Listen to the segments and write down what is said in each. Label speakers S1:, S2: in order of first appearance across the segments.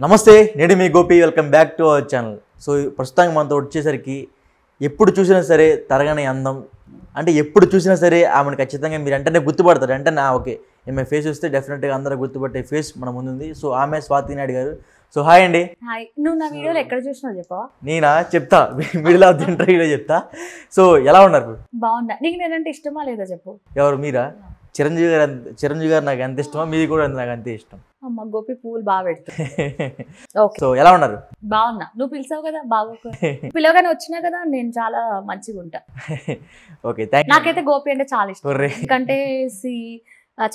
S1: నమస్తే, నేను మీ Gopi. Welcome back to our channel. So ప్రస్తుతానికి మనతో వచ్చేసరికి ఎప్పుడు చూసినా సరే తరగని అందం, అంటే ఎప్పుడు చూసినా సరే ఆమెను ఖచ్చితంగా మీరు వెంటనే గుర్తుపడతారు. వెంటనే ఓకే ఈమె ఫేస్ వస్తే డెఫినెట్గా అందరూ గుర్తుపట్టే ఫేస్ మన ముందుంది. సో ఆమె స్వాతి నాయుడు గారు. సో హాయ్ అండి.
S2: హాయ్. నువ్వు నా వీడియోలో ఎక్కడ చూసినావు చెప్పవా?
S1: నేనా చెప్తా, మిడిల్ ఆఫ్ ది ఇంటర్వ్యూలో చెప్తా. సో ఎలా ఉన్నారు?
S2: బాగున్నా. నీకు నేనంటే ఇష్టమా లేదా చెప్పు.
S1: ఎవరు మీరా? చిరంజీవి గారు నాకు ఎంత ఇష్టమో మీది కూడా నాకు అంతే ఇష్టం.
S2: అమ్మ గోపి పూలు బాగా పెడుతుంది. ఓకే.
S1: సో ఎలా ఉన్నారు?
S2: బాగున్నా. నువ్వు పిలిచావు కదా బాగోకు. పిలవగానే వచ్చినా కదా నేను చాలా మంచిగా ఉంటా.
S1: Okay thank you.
S2: నాకైతే గోపి అంటే చాలా ఇష్టం. ఎందుకంటే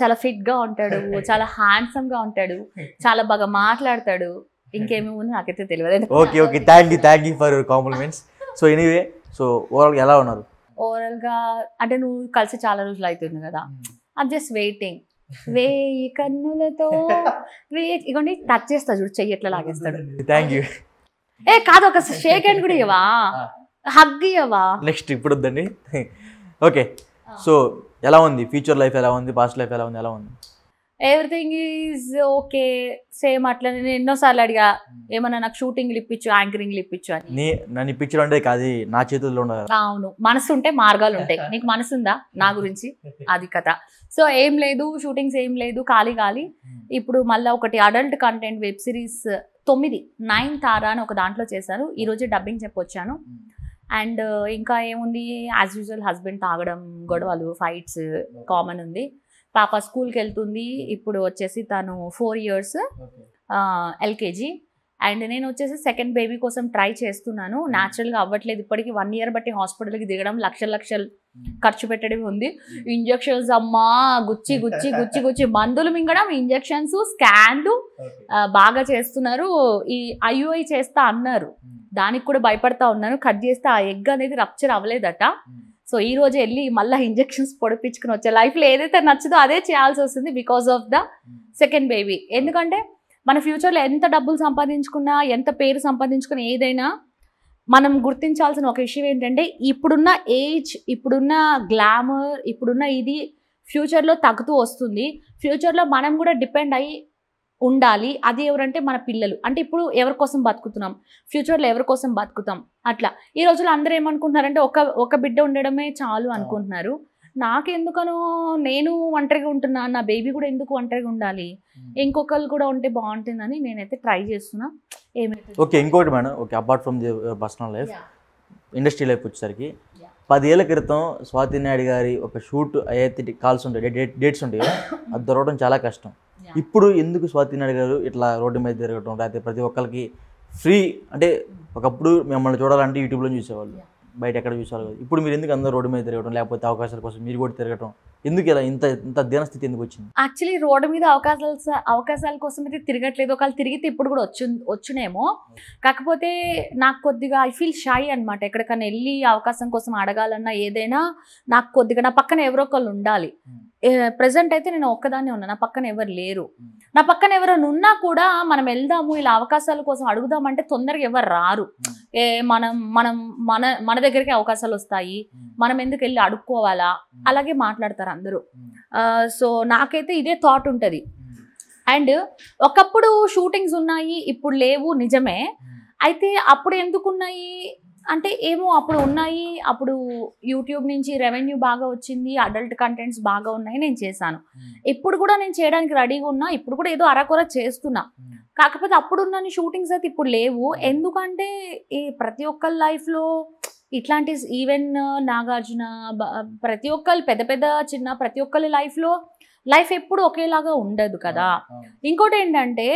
S2: చాలా ఫిట్ గా ఉంటాడు, చాలా హ్యాండ్సమ్ గా ఉంటాడు, చాలా బాగా మాట్లాడతాడు. ఇంకేమేమి ఉందో నాకైతే తెలియదు.
S1: Okay thank you for your compliments. So anyway, so overall ఎలా ఉన్నారు?
S2: ఓవరాల్ గా అంటే నువ్వు కలిసి చాలా రోజులు అవుతుంది కదా, ఐమ్ జస్ట్ వెయిటింగ్. వేయి కన్నులతో ఇగోండి టచ్ చేస్తా చూడు, చెయ్యి ఎట్లా లాగేస్తాడు.
S1: Thank you.
S2: కాదు, ఒక షేక్ హ్యాండ్ కూడా ఇవ్వవా, హగ్ ఇవ్వవా?
S1: నెక్స్ట్ ఇప్పుడు వద్దండి. ఓకే, సో ఎలా ఉంది ఫ్యూచర్ లైఫ్, ఎలా ఉంది పాస్ట్ లైఫ్, ఎలా ఉంది?
S2: ఎవ్రీథింగ్ ఈజ్ ఓకే, సేమ్ అట్లా. నేను ఎన్నోసార్లు అడిగా ఏమన్నా నాకు షూటింగ్లు ఇప్పించు, యాంకరింగ్లు ఇప్పించు అని.
S1: నన్ను ఇప్పించడం అంటే కాదు, నా చేతుల్లో ఉండదు.
S2: అవును, మనసు ఉంటే మార్గాలు ఉంటాయి. నీకు మనసు ఉందా నా గురించి? అది కథ. సో ఏం లేదు, షూటింగ్స్ ఏం లేదు, ఖాళీ. ఇప్పుడు మళ్ళీ ఒకటి అడల్ట్ కంటెంట్ వెబ్ సిరీస్ 9 తార అని ఒక దాంట్లో చేశాను. ఈరోజు డబ్బింగ్ చెప్పొచ్చాను. అండ్ ఇంకా ఏముంది, యాజ్ యూజువల్ హస్బెండ్ తాగడం, గొడవలు, ఫైట్స్ కామన్ ఉంది. పాప స్కూల్కి వెళ్తుంది. ఇప్పుడు వచ్చేసి తను 4 years LKG. అండ్ నేను వచ్చేసి సెకండ్ బేబీ కోసం ట్రై చేస్తున్నాను. న్యాచురల్గా అవ్వట్లేదు. ఇప్పటికి 1 year బట్టి హాస్పిటల్కి దిగడం, లక్షలు ఖర్చు పెట్టడం ఉంది. ఇంజక్షన్స్ అమ్మా, గుచ్చి మందులు మింగడం, ఇంజక్షన్స్, స్కాన్లు బాగా చేస్తున్నారు. ఈ IUI చేస్తా అన్నారు, దానికి కూడా భయపడతా ఉన్నాను. కట్ చేస్తే ఆ ఎగ్ అనేది రప్చర్ అవ్వలేదట. సో ఈ రోజు వెళ్ళి మళ్ళీ ఇంజక్షన్స్ పొడిపించుకుని వచ్చే. లైఫ్లో ఏదైతే నచ్చదో అదే చేయాల్సి వస్తుంది because of the second baby. ఎందుకంటే మన ఫ్యూచర్లో ఎంత డబ్బులు సంపాదించుకున్నా, ఎంత పేరు సంపాదించుకున్నా, ఏదైనా మనం గుర్తించాల్సిన ఒక విషయం ఏంటంటే, ఇప్పుడున్న ఏజ్, ఇప్పుడున్న గ్లామర్, ఇప్పుడున్న ఇది ఫ్యూచర్లో తగ్గుతూ వస్తుంది. ఫ్యూచర్లో మనం కూడా డిపెండ్ అయ్యి ఉండాలి. అది ఎవరంటే మన పిల్లలు. అంటే ఇప్పుడు ఎవరి కోసం బతుకుతున్నాం, ఫ్యూచర్లో ఎవరి కోసం బతుకుతాం, అట్లా. ఈ రోజుల్లో అందరూ ఏమనుకుంటున్నారంటే ఒక బిడ్డ ఉండడమే చాలు అనుకుంటున్నారు. నాకెందుకనో నేను ఒంటరిగా ఉంటున్నా, నా బేబీ కూడా ఎందుకు ఒంటరిగా ఉండాలి, ఇంకొకరు కూడా ఉంటే బాగుంటుందని నేనైతే ట్రై చేస్తున్నా. ఏమైతే
S1: ఓకే, ఇంకోటి madam, okay apart from the personal life, industry life వచ్చేసరికి 10 ఏళ్ల క్రితం స్వాతి నాయుడు గారి ఒక షూట్ అయితే కాల్స్ ఉంటాయి, డేట్స్ ఉంటాయి, అది దొరకడం చాలా కష్టం. ఇప్పుడు ఎందుకు స్వాతి నాయుడు గారు ఇట్లా రోడ్డు మీద తిరగటం, లేకపోతే ప్రతి ఒక్కరికి ఫ్రీ, అంటే ఒకప్పుడు మిమ్మల్ని చూడాలంటే యూట్యూబ్లో చూసేవాళ్ళు, బయట ఎక్కడ చూసేవాళ్ళు. ఇప్పుడు మీరు ఎందుకు అందరూ రోడ్డు మీద తిరగడం, లేకపోతే అవకాశాల కోసం మీరు కూడా తిరగటం, ఎందుకు ఇలా ఇంత దీనస్థితి ఎందుకు వచ్చింది?
S2: యాక్చువల్లీ రోడ్డు మీద అవకాశాల కోసం అయితే తిరగట్లేదు. ఒకవేళ తిరిగితే ఇప్పుడు కూడా వచ్చునేమో. కాకపోతే నాకు కొద్దిగా ఐ ఫీల్ షై అనమాట. ఎక్కడికైనా వెళ్ళి అవకాశం కోసం అడగాలన్నా ఏదైనా నాకు కొద్దిగా నా పక్కన ఎవరో ఒకళ్ళు ఉండాలి. ప్రెసెంట్ అయితే నేను ఒక్కదాన్నే ఉన్నా, నా పక్కన ఎవరు లేరు. నా పక్కన ఎవరైనా ఉన్నా కూడా మనం వెళ్దాము ఇలా అవకాశాల కోసం అడుగుదామంటే తొందరగా ఎవరు రారు. మన దగ్గరికి అవకాశాలు వస్తాయి, మనం ఎందుకు వెళ్ళి అడుక్కోవాలా, అలాగే మాట్లాడతారు అందరూ. సో నాకైతే ఇదే థాట్ ఉంటుంది. అండ్ ఒకప్పుడు షూటింగ్స్ ఉన్నాయి, ఇప్పుడు లేవు, నిజమే. అయితే అప్పుడు ఎందుకు ఉన్నాయి అంటే ఏమో, అప్పుడు ఉన్నాయి, అప్పుడు యూట్యూబ్ నుంచి రెవెన్యూ బాగా వచ్చింది, అడల్ట్ కంటెంట్స్ బాగా ఉన్నాయి, నేను చేశాను. ఇప్పుడు కూడా నేను చేయడానికి రెడీగా ఉన్నా, ఇప్పుడు కూడా ఏదో అరకొర చేస్తున్నా. కాకపోతే అప్పుడున్న షూటింగ్స్ అయితే ఇప్పుడు లేవు. ఎందుకంటే ఈ ప్రతి ఒక్కరి లైఫ్లో ఇట్లాంటి ఈవెన్ నాగార్జున, ప్రతి ఒక్కరు పెద్ద చిన్న ప్రతి ఒక్కరి లైఫ్ ఎప్పుడు ఒకేలాగా ఉండదు కదా. ఇంకోటి ఏంటంటే,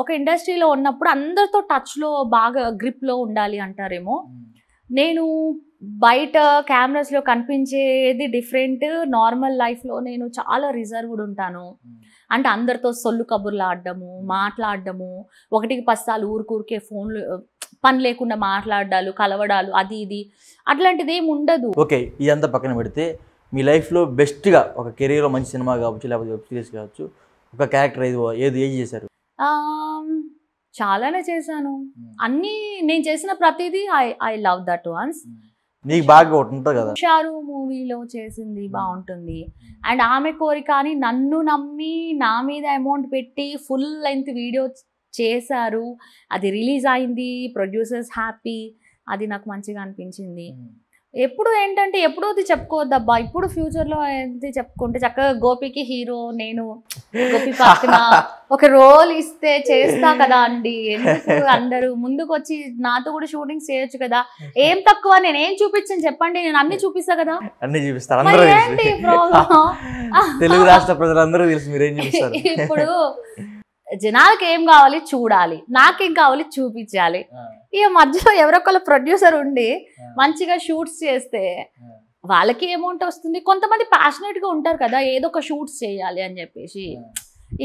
S2: ఒక ఇండస్ట్రీలో ఉన్నప్పుడు అందరితో టచ్లో బాగా గ్రిప్లో ఉండాలి అంటారేమో. నేను బయట కెమెరాస్లో కనిపించేది డిఫరెంట్, నార్మల్ లైఫ్లో నేను చాలా రిజర్వ్డ్ ఉంటాను. అంటే అందరితో సొల్లు కబుర్లు ఆడడము, మాట్లాడడము, 1కి 10 సార్లు ఊరికే ఫోన్లు పని లేకుండా మాట్లాడాలు, కలవడాలు, అది ఇది అట్లాంటిది ఏమి ఉండదు.
S1: ఓకే, ఇదంతా పక్కన పెడితే మీ లైఫ్లో బెస్ట్గా ఒక కెరీర్లో మంచి సినిమా కావచ్చు, లేకపోతే వెబ్ సిరీస్ కావచ్చు, ఒక క్యారెక్టర్ ఏది చేశారు?
S2: చాలానే చేశాను. అన్నీ నేను చేసిన ప్రతిదీ ఐ లవ్ దట్ వన్స్.
S1: నీకు బాగా ఉంటుంది కదా,
S2: షారు మూవీలో చేసింది బాగుంటుంది. అండ్ ఆమె కోరిక అని నన్ను నమ్మి నా మీద అమౌంట్ పెట్టి ఫుల్ లెంత్ వీడియో చేశారు, అది రిలీజ్ అయింది, ప్రొడ్యూసర్స్ హ్యాపీ, అది నాకు మంచిగా అనిపించింది. ఎప్పుడు ఏంటంటే ఎప్పుడో అది చెప్పుకోవద్దబ్బా, ఇప్పుడు ఫ్యూచర్లో ఏంటి చెప్పుకుంటే చక్కగా గోపికి హీరో, నేను గోపి పక్కన ఒక రోల్ ఇస్తే చేస్తా కదా అండి. ఎందుకు అందరూ ముందుకు వచ్చి నాతో కూడా షూటింగ్స్ చేయొచ్చు కదా, ఏం తక్కువ, నేను ఏం చూపించాను చెప్పండి, నేను అన్ని చూపిస్తా కదా,
S1: అన్ని చూపిస్తారు.
S2: మరి ఏంటి ప్రాబ్లం?
S1: తెలుగు రాష్ట్ర ప్రజలందరూ తెలుసు మీరేం చూపిస్తారు.
S2: ఇప్పుడు జనాలకి ఏం కావాలి చూడాలి, నాకేం కావాలి చూపించాలి. ఇక మధ్యలో ఎవరొకరు ప్రొడ్యూసర్ ఉండి మంచిగా షూట్స్ చేస్తే వాళ్ళకి అమౌంట్ వస్తుంది. కొంతమంది ప్యాషనేట్గా ఉంటారు కదా, ఏదో ఒక షూట్స్ చేయాలి అని చెప్పేసి.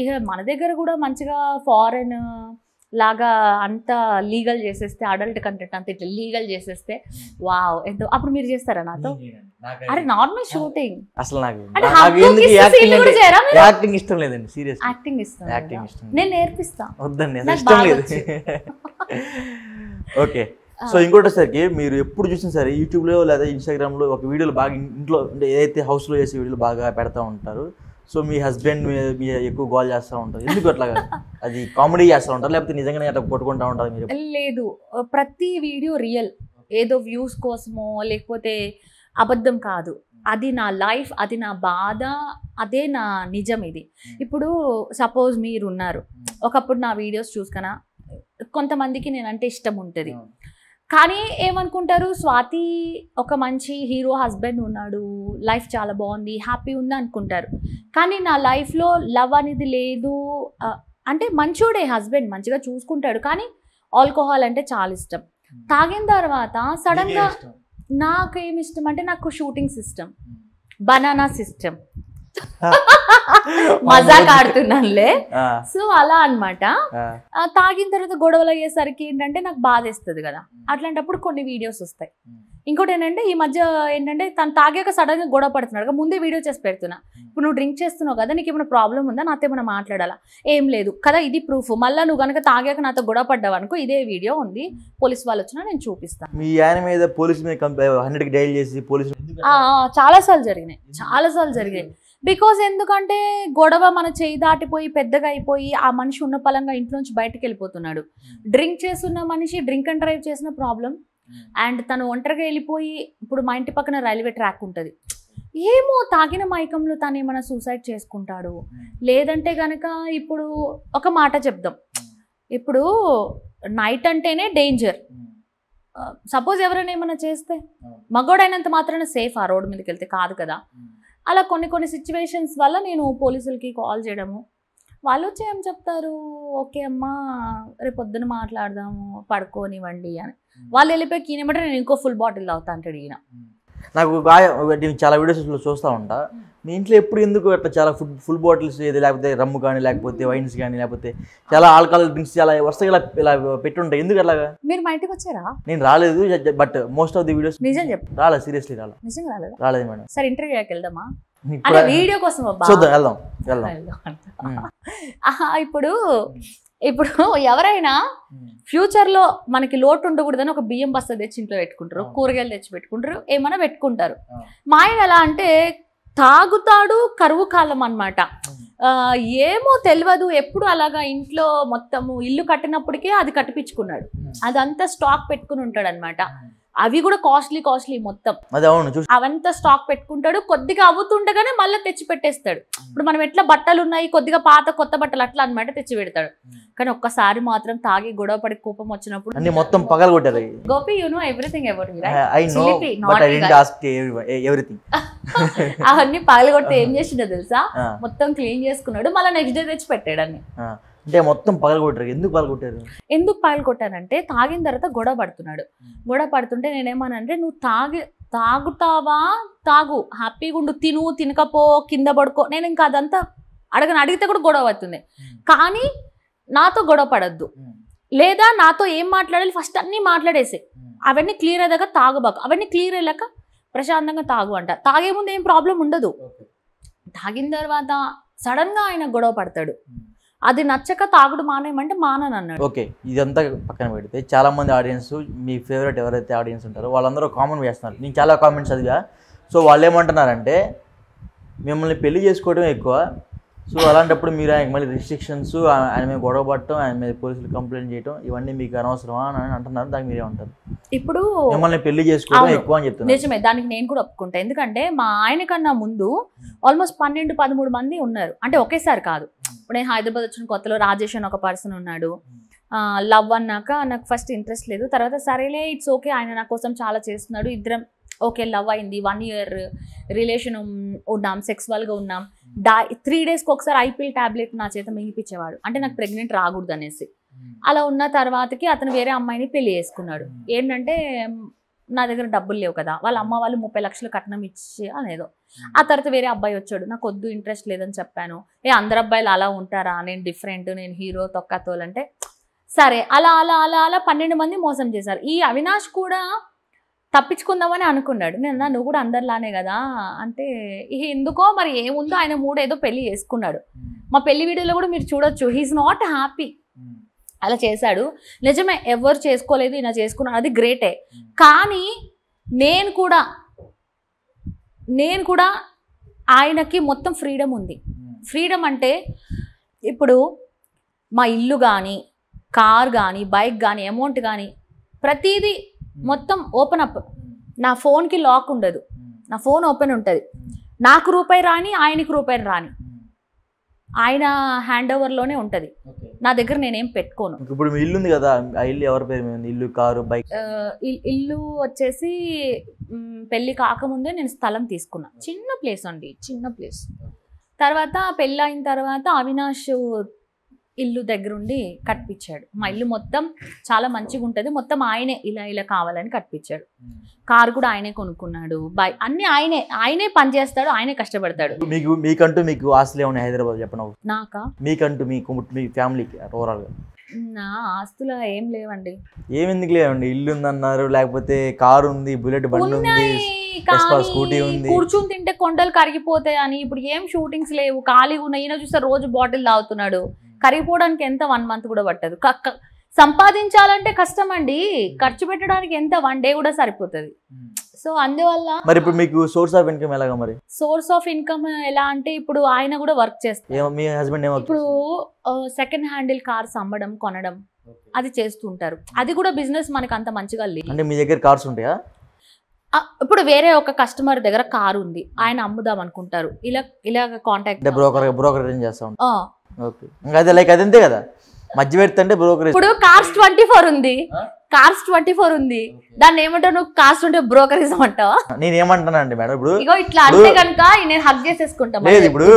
S2: ఇక మన దగ్గర కూడా మంచిగా ఫారెన్ లాగా అంతా లీగల్ చేసేస్తే, అడల్ట్ కంటెంట్ అంతా ఇట్లా లీగల్ చేసేస్తే వావ్ ఎంతో. అప్పుడు మీరు చేస్తారా నాతో? అరే నార్మల్ షూటింగ్
S1: అసలు
S2: యాక్టింగ్
S1: ఇష్టం లేదండి, సీరియస్
S2: యాక్టింగ్ ఇష్టం,
S1: యాక్టింగ్ ఇష్టం
S2: నేను నేర్పిస్తా.
S1: వద్దండి, ఇష్టం లేదు. ఓకే, సో ఇంకోటిసరికి మీరు ఎప్పుడు చూసినా సరే యూట్యూబ్లో లేదా ఇన్స్టాగ్రామ్లో ఒక వీడియోలు బాగా ఇంట్లో అంటే ఏదైతే హౌస్లో చేసే వీడియోలు బాగా పెడతా ఉంటారు. సో మీ హస్బెండ్ మీ ఎక్కువ గోల్ చేస్తూ ఉంటారు, ఎందుకు అట్లాగా? అది కామెడీ చేస్తూ ఉంటారు లేకపోతే నిజంగానే అట్లా కొట్టుకుంటూ ఉంటారు మీరు?
S2: లేదు, ప్రతి వీడియో రియల్, ఏదో వ్యూస్ కోసమో లేకపోతే అబద్ధం కాదు. అది నా లైఫ్, అది నా బాధ, అదే నా నిజం. ఇది ఇప్పుడు సపోజ్ మీరు ఉన్నారు, ఒకప్పుడు నా వీడియోస్ చూసుకనా కొంతమందికి నేనంటే ఇష్టం ఉంటుంది, కానీ ఏమనుకుంటారు, స్వాతి ఒక మంచి హీరో హస్బెండ్ ఉన్నాడు, లైఫ్ చాలా బాగుంది, హ్యాపీ ఉంది అనుకుంటారు. కానీ నా లైఫ్లో లవ్ అనేది లేదు. అంటే మంచోడే హస్బెండ్, మంచిగా చూసుకుంటాడు, కానీ ఆల్కహాల్ అంటే చాలా ఇష్టం. తాగిన తర్వాత సడన్గా నాకేమి ఇష్టం అంటే నాకు షూటింగ్ సిస్టమ్, బనానా సిస్టమ్, మజాక్ ఆడుతున్నానులే. సో అలా అనమాట. తాగిన తర్వాత గొడవలు అయ్యేసరికి ఏంటంటే నాకు బాధేస్తుంది కదా, అట్లాంటప్పుడు కొన్ని వీడియోస్ వస్తాయి. ఇంకోటి ఏంటంటే ఈ మధ్య ఏంటంటే తను తాగాక సడన్గా గొడవ పడుతున్నాడు, ముందే వీడియో చేసి పెడుతున్నా. ఇప్పుడు నువ్వు డ్రింక్ చేస్తున్నావు కదా, నీకు ఏమైనా ప్రాబ్లం ఉందా, నాతో ఏమైనా మాట్లాడాలా? ఏం లేదు కదా, ఇది ప్రూఫ్. మళ్ళీ నువ్వు కనుక తాగాక నాతో గొడవ పడ్డావు అనుకో, ఇదే వీడియో ఉంది, పోలీస్ వాళ్ళు వచ్చినా నేను చూపిస్తాను.
S1: మీ ఆయన మీద పోలీసు మీద 100కి డైల్ చేసి పోలీసు
S2: చాలాసార్లు జరిగినాయి. బికాజ్ ఎందుకంటే గొడవ మన చేయి దాటిపోయి పెద్దగా అయిపోయి ఆ మనిషి ఉన్న పలంగా ఇంట్లోంచి బయటకు వెళ్ళిపోతున్నాడు. డ్రింక్ చేస్తున్న మనిషి డ్రింక్ అండ్ డ్రైవ్ చేసిన ప్రాబ్లం, అండ్ తను ఒంటరిగా వెళ్ళిపోయి, ఇప్పుడు మా ఇంటి పక్కన రైల్వే ట్రాక్ ఉంటుంది, ఏమో తాగిన మైకంలో తను ఏమైనా సూసైడ్ చేసుకుంటాడు. లేదంటే కనుక ఇప్పుడు ఒక మాట చెప్దాం, ఇప్పుడు నైట్ అంటేనే డేంజర్. సపోజ్ ఎవరైనా ఏమైనా చేస్తే మగోడైనంత మాత్రాన సేఫ్ ఆ రోడ్డు మీదకి వెళ్తే కాదు కదా. అలా కొన్ని సిచ్యువేషన్స్ వల్ల నేను పోలీసులకి కాల్ చేయడము, వాళ్ళు వచ్చి ఏం చెప్తారు, ఓకే అమ్మా రేపు పొద్దున మాట్లాడదాము, పడుకోనివ్వండి అని. వాళ్ళు వెళ్ళిపోయి కీనమంటే నేను ఇంకో ఫుల్ బాటిల్ తాగుతా అంటాడు ఈయన.
S1: నాకు నేను చాలా వీడియోస్లో చూస్తూ ఉంటా, మీ ఇంట్లో ఎప్పుడు ఎందుకు అట్లా చాలా ఫుల్ బాటిల్స్ ఏది, లేకపోతే రమ్ము కానీ లేకపోతే వైన్స్ కానీ లేకపోతే చాలా ఆల్కహాల్ డ్రింక్స్ చాలా వస్తాయి ఇలా పెట్టుంటాయి, ఎందుకు అట్లాగా?
S2: మీరు మా ఇంటికి వచ్చారా?
S1: నేను రాలేదు, but most of the videos
S2: నిజం చెప్పు,
S1: రాలేదు, సీరియస్లీ
S2: నిజంగా
S1: రాలేదు మేడం.
S2: సరే ఇంటర్వ్యూకి వెళ్దామా? అంటే వీడియో కోసం
S1: వెళ్దాం.
S2: ఇప్పుడు ఎవరైనా ఫ్యూచర్లో మనకి లోటు ఉండకూడదని ఒక బియ్యం బస్తా తెచ్చి ఇంట్లో పెట్టుకుంటారు, కూరగాయలు తెచ్చి పెట్టుకుంటారు, ఏమైనా పెట్టుకుంటారు. మా ఆయన ఎలా అంటే తాగుతాడు, కరువు కాలం అన్నమాట. ఏమో తెలియదు, ఎప్పుడు అలాగా ఇంట్లో మొత్తము ఇల్లు కట్టినప్పటికే అది కట్టిపించుకున్నాడు, అదంతా స్టాక్ పెట్టుకుని ఉంటాడు అనమాట. అవి కూడా కాస్ట్లీ మొత్తం, అవంతా స్టాక్ పెట్టుకుంటాడు. కొద్దిగా అవుతుండగానే మళ్ళీ తెచ్చి పెట్టేస్తాడు. ఇప్పుడు మనం ఎట్లా బట్టలు ఉన్నాయి, కొద్దిగా పాత కొత్త బట్టలు అట్లా అనమాట తెచ్చి పెడతాడు. కానీ ఒక్కసారి మాత్రం తాగి గొడవ పడి కోపం వచ్చినప్పుడు
S1: మొత్తం పగలగొట్టారు.
S2: Gopi, you know everything about me, అవన్నీ పగలగొడితే ఏం చేసిండో తెలుసా? మొత్తం క్లీన్ చేసుకున్నాడు, మళ్ళీ నెక్స్ట్ డే తెచ్చి పెట్టాడు అన్ని.
S1: అంటే మొత్తం పగలగొట్టారు. ఎందుకు
S2: పగలగొట్టానంటే తాగిన తర్వాత గొడవ పడుతుంటే నేనేమనంటే, నువ్వు తాగుతావా, తాగు, హ్యాపీగా ఉండు, తినకపో, కింద పడుకో. నేను ఇంకా అదంతా అడిగితే కూడా గొడవ అవుతుంది. కానీ నాతో గొడవ పడద్దు, లేదా నాతో ఏం మాట్లాడాలి ఫస్ట్ అన్నీ మాట్లాడేసి అవన్నీ క్లియర్ అయ్యాక తాగుబాకు, అవన్నీ క్లియర్ అయ్యాక ప్రశాంతంగా తాగు అంట. తాగే ముందు ఏం ప్రాబ్లం ఉండదు, తాగిన తర్వాత సడన్గా ఆయన గొడవ పడతాడు. అది నచ్చక తాగుడు మానేయమంటే మానని అన్నాడు.
S1: ఓకే, ఇదంతా పక్కన పెడితే చాలా మంది ఆడియన్స్, మీ ఫేవరెట్ ఎవరైతే ఆడియన్స్ ఉంటారో వాళ్ళందరూ కామెంట్ చేస్తున్నారు. నేను చాలా కామెంట్స్ చదివా. సో వాళ్ళు ఏమంటున్నారంటే, మిమ్మల్ని పెళ్లి చేసుకోవడం ఎక్కువ, సో అలాంటప్పుడు మీరు ఆయనకి మళ్ళీ రిస్ట్రిక్షన్స్, ఆయన మీద గొడవ పడటం, ఆయన మీద పోలీసులు కంప్లైంట్ చేయడం, ఇవన్నీ మీకు అనవసరమా అని అంటున్నారు. దానికి మీరేమంటారు?
S2: ఇప్పుడు
S1: మిమ్మల్ని పెళ్లి చేసుకోవడం ఎక్కువ అని చెప్తున్నారు.
S2: నిజమే, దానికి నేను కూడా ఒప్పుకుంటా. ఎందుకంటే మా ఆయన కన్నా ముందు ఆల్మోస్ట్ 12-13 మంది ఉన్నారు. అంటే ఒకేసారి కాదు. ఇప్పుడు నేను హైదరాబాద్ వచ్చిన కొత్తలో రాజేష్ అని ఒక పర్సన్ ఉన్నాడు. లవ్ అన్నాక నాకు ఫస్ట్ ఇంట్రెస్ట్ లేదు, తర్వాత సరేలే ఇట్స్ ఓకే, ఆయన నా కోసం చాలా చేస్తున్నాడు, ఇద్దరం ఓకే లవ్ అయింది, 1 year రిలేషన్ ఉన్నాం, సెక్స్వల్గా ఉన్నాం. 3 daysకి ఒకసారి ఐపీఎల్ టాబ్లెట్ నా చేత మింగిపించేవాడు, అంటే నాకు ప్రెగ్నెంట్ రాకూడదు అనేసి. అలా ఉన్న తర్వాతకి అతను వేరే అమ్మాయిని పెళ్లి చేసుకున్నాడు. ఏంటంటే నా దగ్గర డబ్బులు లేవు కదా, వాళ్ళ అమ్మ వాళ్ళు 30 లక్షలు కట్నం ఇచ్చి అనేదో. ఆ తర్వాత వేరే అబ్బాయి వచ్చాడు, నాకు వద్దు, ఇంట్రెస్ట్ లేదని చెప్పాను. అందరు అబ్బాయిలు అలా ఉంటారా, నేను డిఫరెంట్, నేను హీరో తొక్కతోలంటే సరే అలా అలా అలా అలా 12 మంది మోసం చేశారు. ఈ అవినాష్ కూడా తప్పించుకుందామని అనుకున్నాడు. నేను నువ్వు కూడా అందరిలానే కదా అంటే, ఎందుకో మరి ఏముందో ఆయన ఏదో పెళ్లి చేసుకున్నాడు. మా పెళ్లి వీడియోలో కూడా మీరు చూడొచ్చు, హీఈస్ నాట్ హ్యాపీ. అలా చేశాడు. నిజమే, ఎవరు చేసుకోలేదు, ఈయన చేసుకున్నాడు, అది గ్రేటే. కానీ నేను కూడా ఆయనకి మొత్తం ఫ్రీడమ్ ఉంది. ఫ్రీడమ్ అంటే ఇప్పుడు మా ఇల్లు కానీ, కార్ కానీ, బైక్ కానీ, అమౌంట్ కానీ, ప్రతిదీ మొత్తం ఓపెన్ అప్. నా ఫోన్కి లాక్ ఉండదు, నా ఫోన్ ఓపెన్ ఉంటుంది. నాకు రూపాయి రాని, ఆయనకి రూపాయి రాని, ఆయన హ్యాండ్ ఓవర్లోనే ఉంటుంది. నా దగ్గర నేనేం పెట్టుకోను.
S1: ఇప్పుడు మీ ఇల్లు ఉంది కదా, ఆ ఇల్లు ఎవరి పేరు మీద ఉంది? ఇల్లు, కారు, బైక్?
S2: ఇల్లు వచ్చేసి పెళ్ళి కాకముందే నేను స్థలం తీసుకున్నా. చిన్న ప్లేస్ అండి, చిన్న ప్లేస్. తర్వాత పెళ్ళి అయిన తర్వాత అవినాష్ ఇల్లు దగ్గరుండి కట్టించాడు. మా ఇల్లు మొత్తం చాలా మంచిగా ఉంటుంది, మొత్తం ఆయనే ఇలా ఇలా కావాలని కట్టించాడు. కారు కూడా ఆయనే కొనుక్కున్నాడు, బైక్ అన్ని ఆయనే పని చేస్తాడు, ఆయనే కష్టపడతాడు.
S1: మీకు ఆస్తులు ఏమన్నా హైదరాబాద్ చెప్పను? నాకా? మీకంటూ మీ ఫ్యామిలీకి ఓవరాల్ గా?
S2: నా ఆస్తులు ఏం లేవండి.
S1: ఏమెందుకు లేవండి? ఇల్లు ఉందన్నారు, లేకపోతే కారు ఉంది, బుల్లెట్ బండి ఉంది, స్కూటీ ఉంది.
S2: కూర్చుని తింటే కొండలు కరిగిపోతాయి అని ఇప్పుడు ఏం షూటింగ్స్ లేవు, ఖాళీగా ఉన్నాయి. ఈయన చూస్తే రోజు బాటిల్ తాగుతున్నాడు, కరిగిపోవడానికి ఎంత 1 month కూడా పట్టదు. సంపాదించాలంటే కష్టం అండి, ఖర్చు పెట్టడానికి ఎంత 1 day కూడా సరిపోతుంది. సో అందువల్ల
S1: మరి ఇప్పుడు మీకు సోర్స్ ఆఫ్ ఇన్కమ్ ఎలాగా? మరి
S2: సోర్స్ ఆఫ్ ఇన్కమ్ ఎలా అంటే, ఇప్పుడు ఆయన కూడా వర్క్ చేస్తారు.
S1: మీ హస్బెండ్
S2: ఇప్పుడు సెకండ్ హ్యాండిల్ కార్స్ అమ్మడం, కొనడం అది చేస్తుంటారు. అది కూడా బిజినెస్ మనకు అంత మంచిగా లేదు.
S1: అంటే మీ దగ్గర కార్స్ ఉంటాయా?
S2: ఇప్పుడు వేరే ఒక కస్టమర్ దగ్గర కారు ఉంది, ఆయన అమ్ముదాం అనుకుంటారు, ఇలా కాంటాక్ట్
S1: బ్రోకర్ చేస్తా ఉంటారు. ఓకే, అదే లైక్ అదంతే కదా, మధ్య పెడితే బ్రోకర్.
S2: ఇప్పుడు కార్స్ 24 ఉంది, కార్స్ 24 ఉంది, దాన్ని ఏమంటావు నువ్వు? కార్స్ ఉంటే బ్రోకరిజం అంటావా?
S1: నేను ఏమంటానండి మేడం, ఇప్పుడు
S2: ఇగో ఇట్లా అంటే కనుక నేను హక్ చేసేసుకుంటా.
S1: లేదు, ఇప్పుడు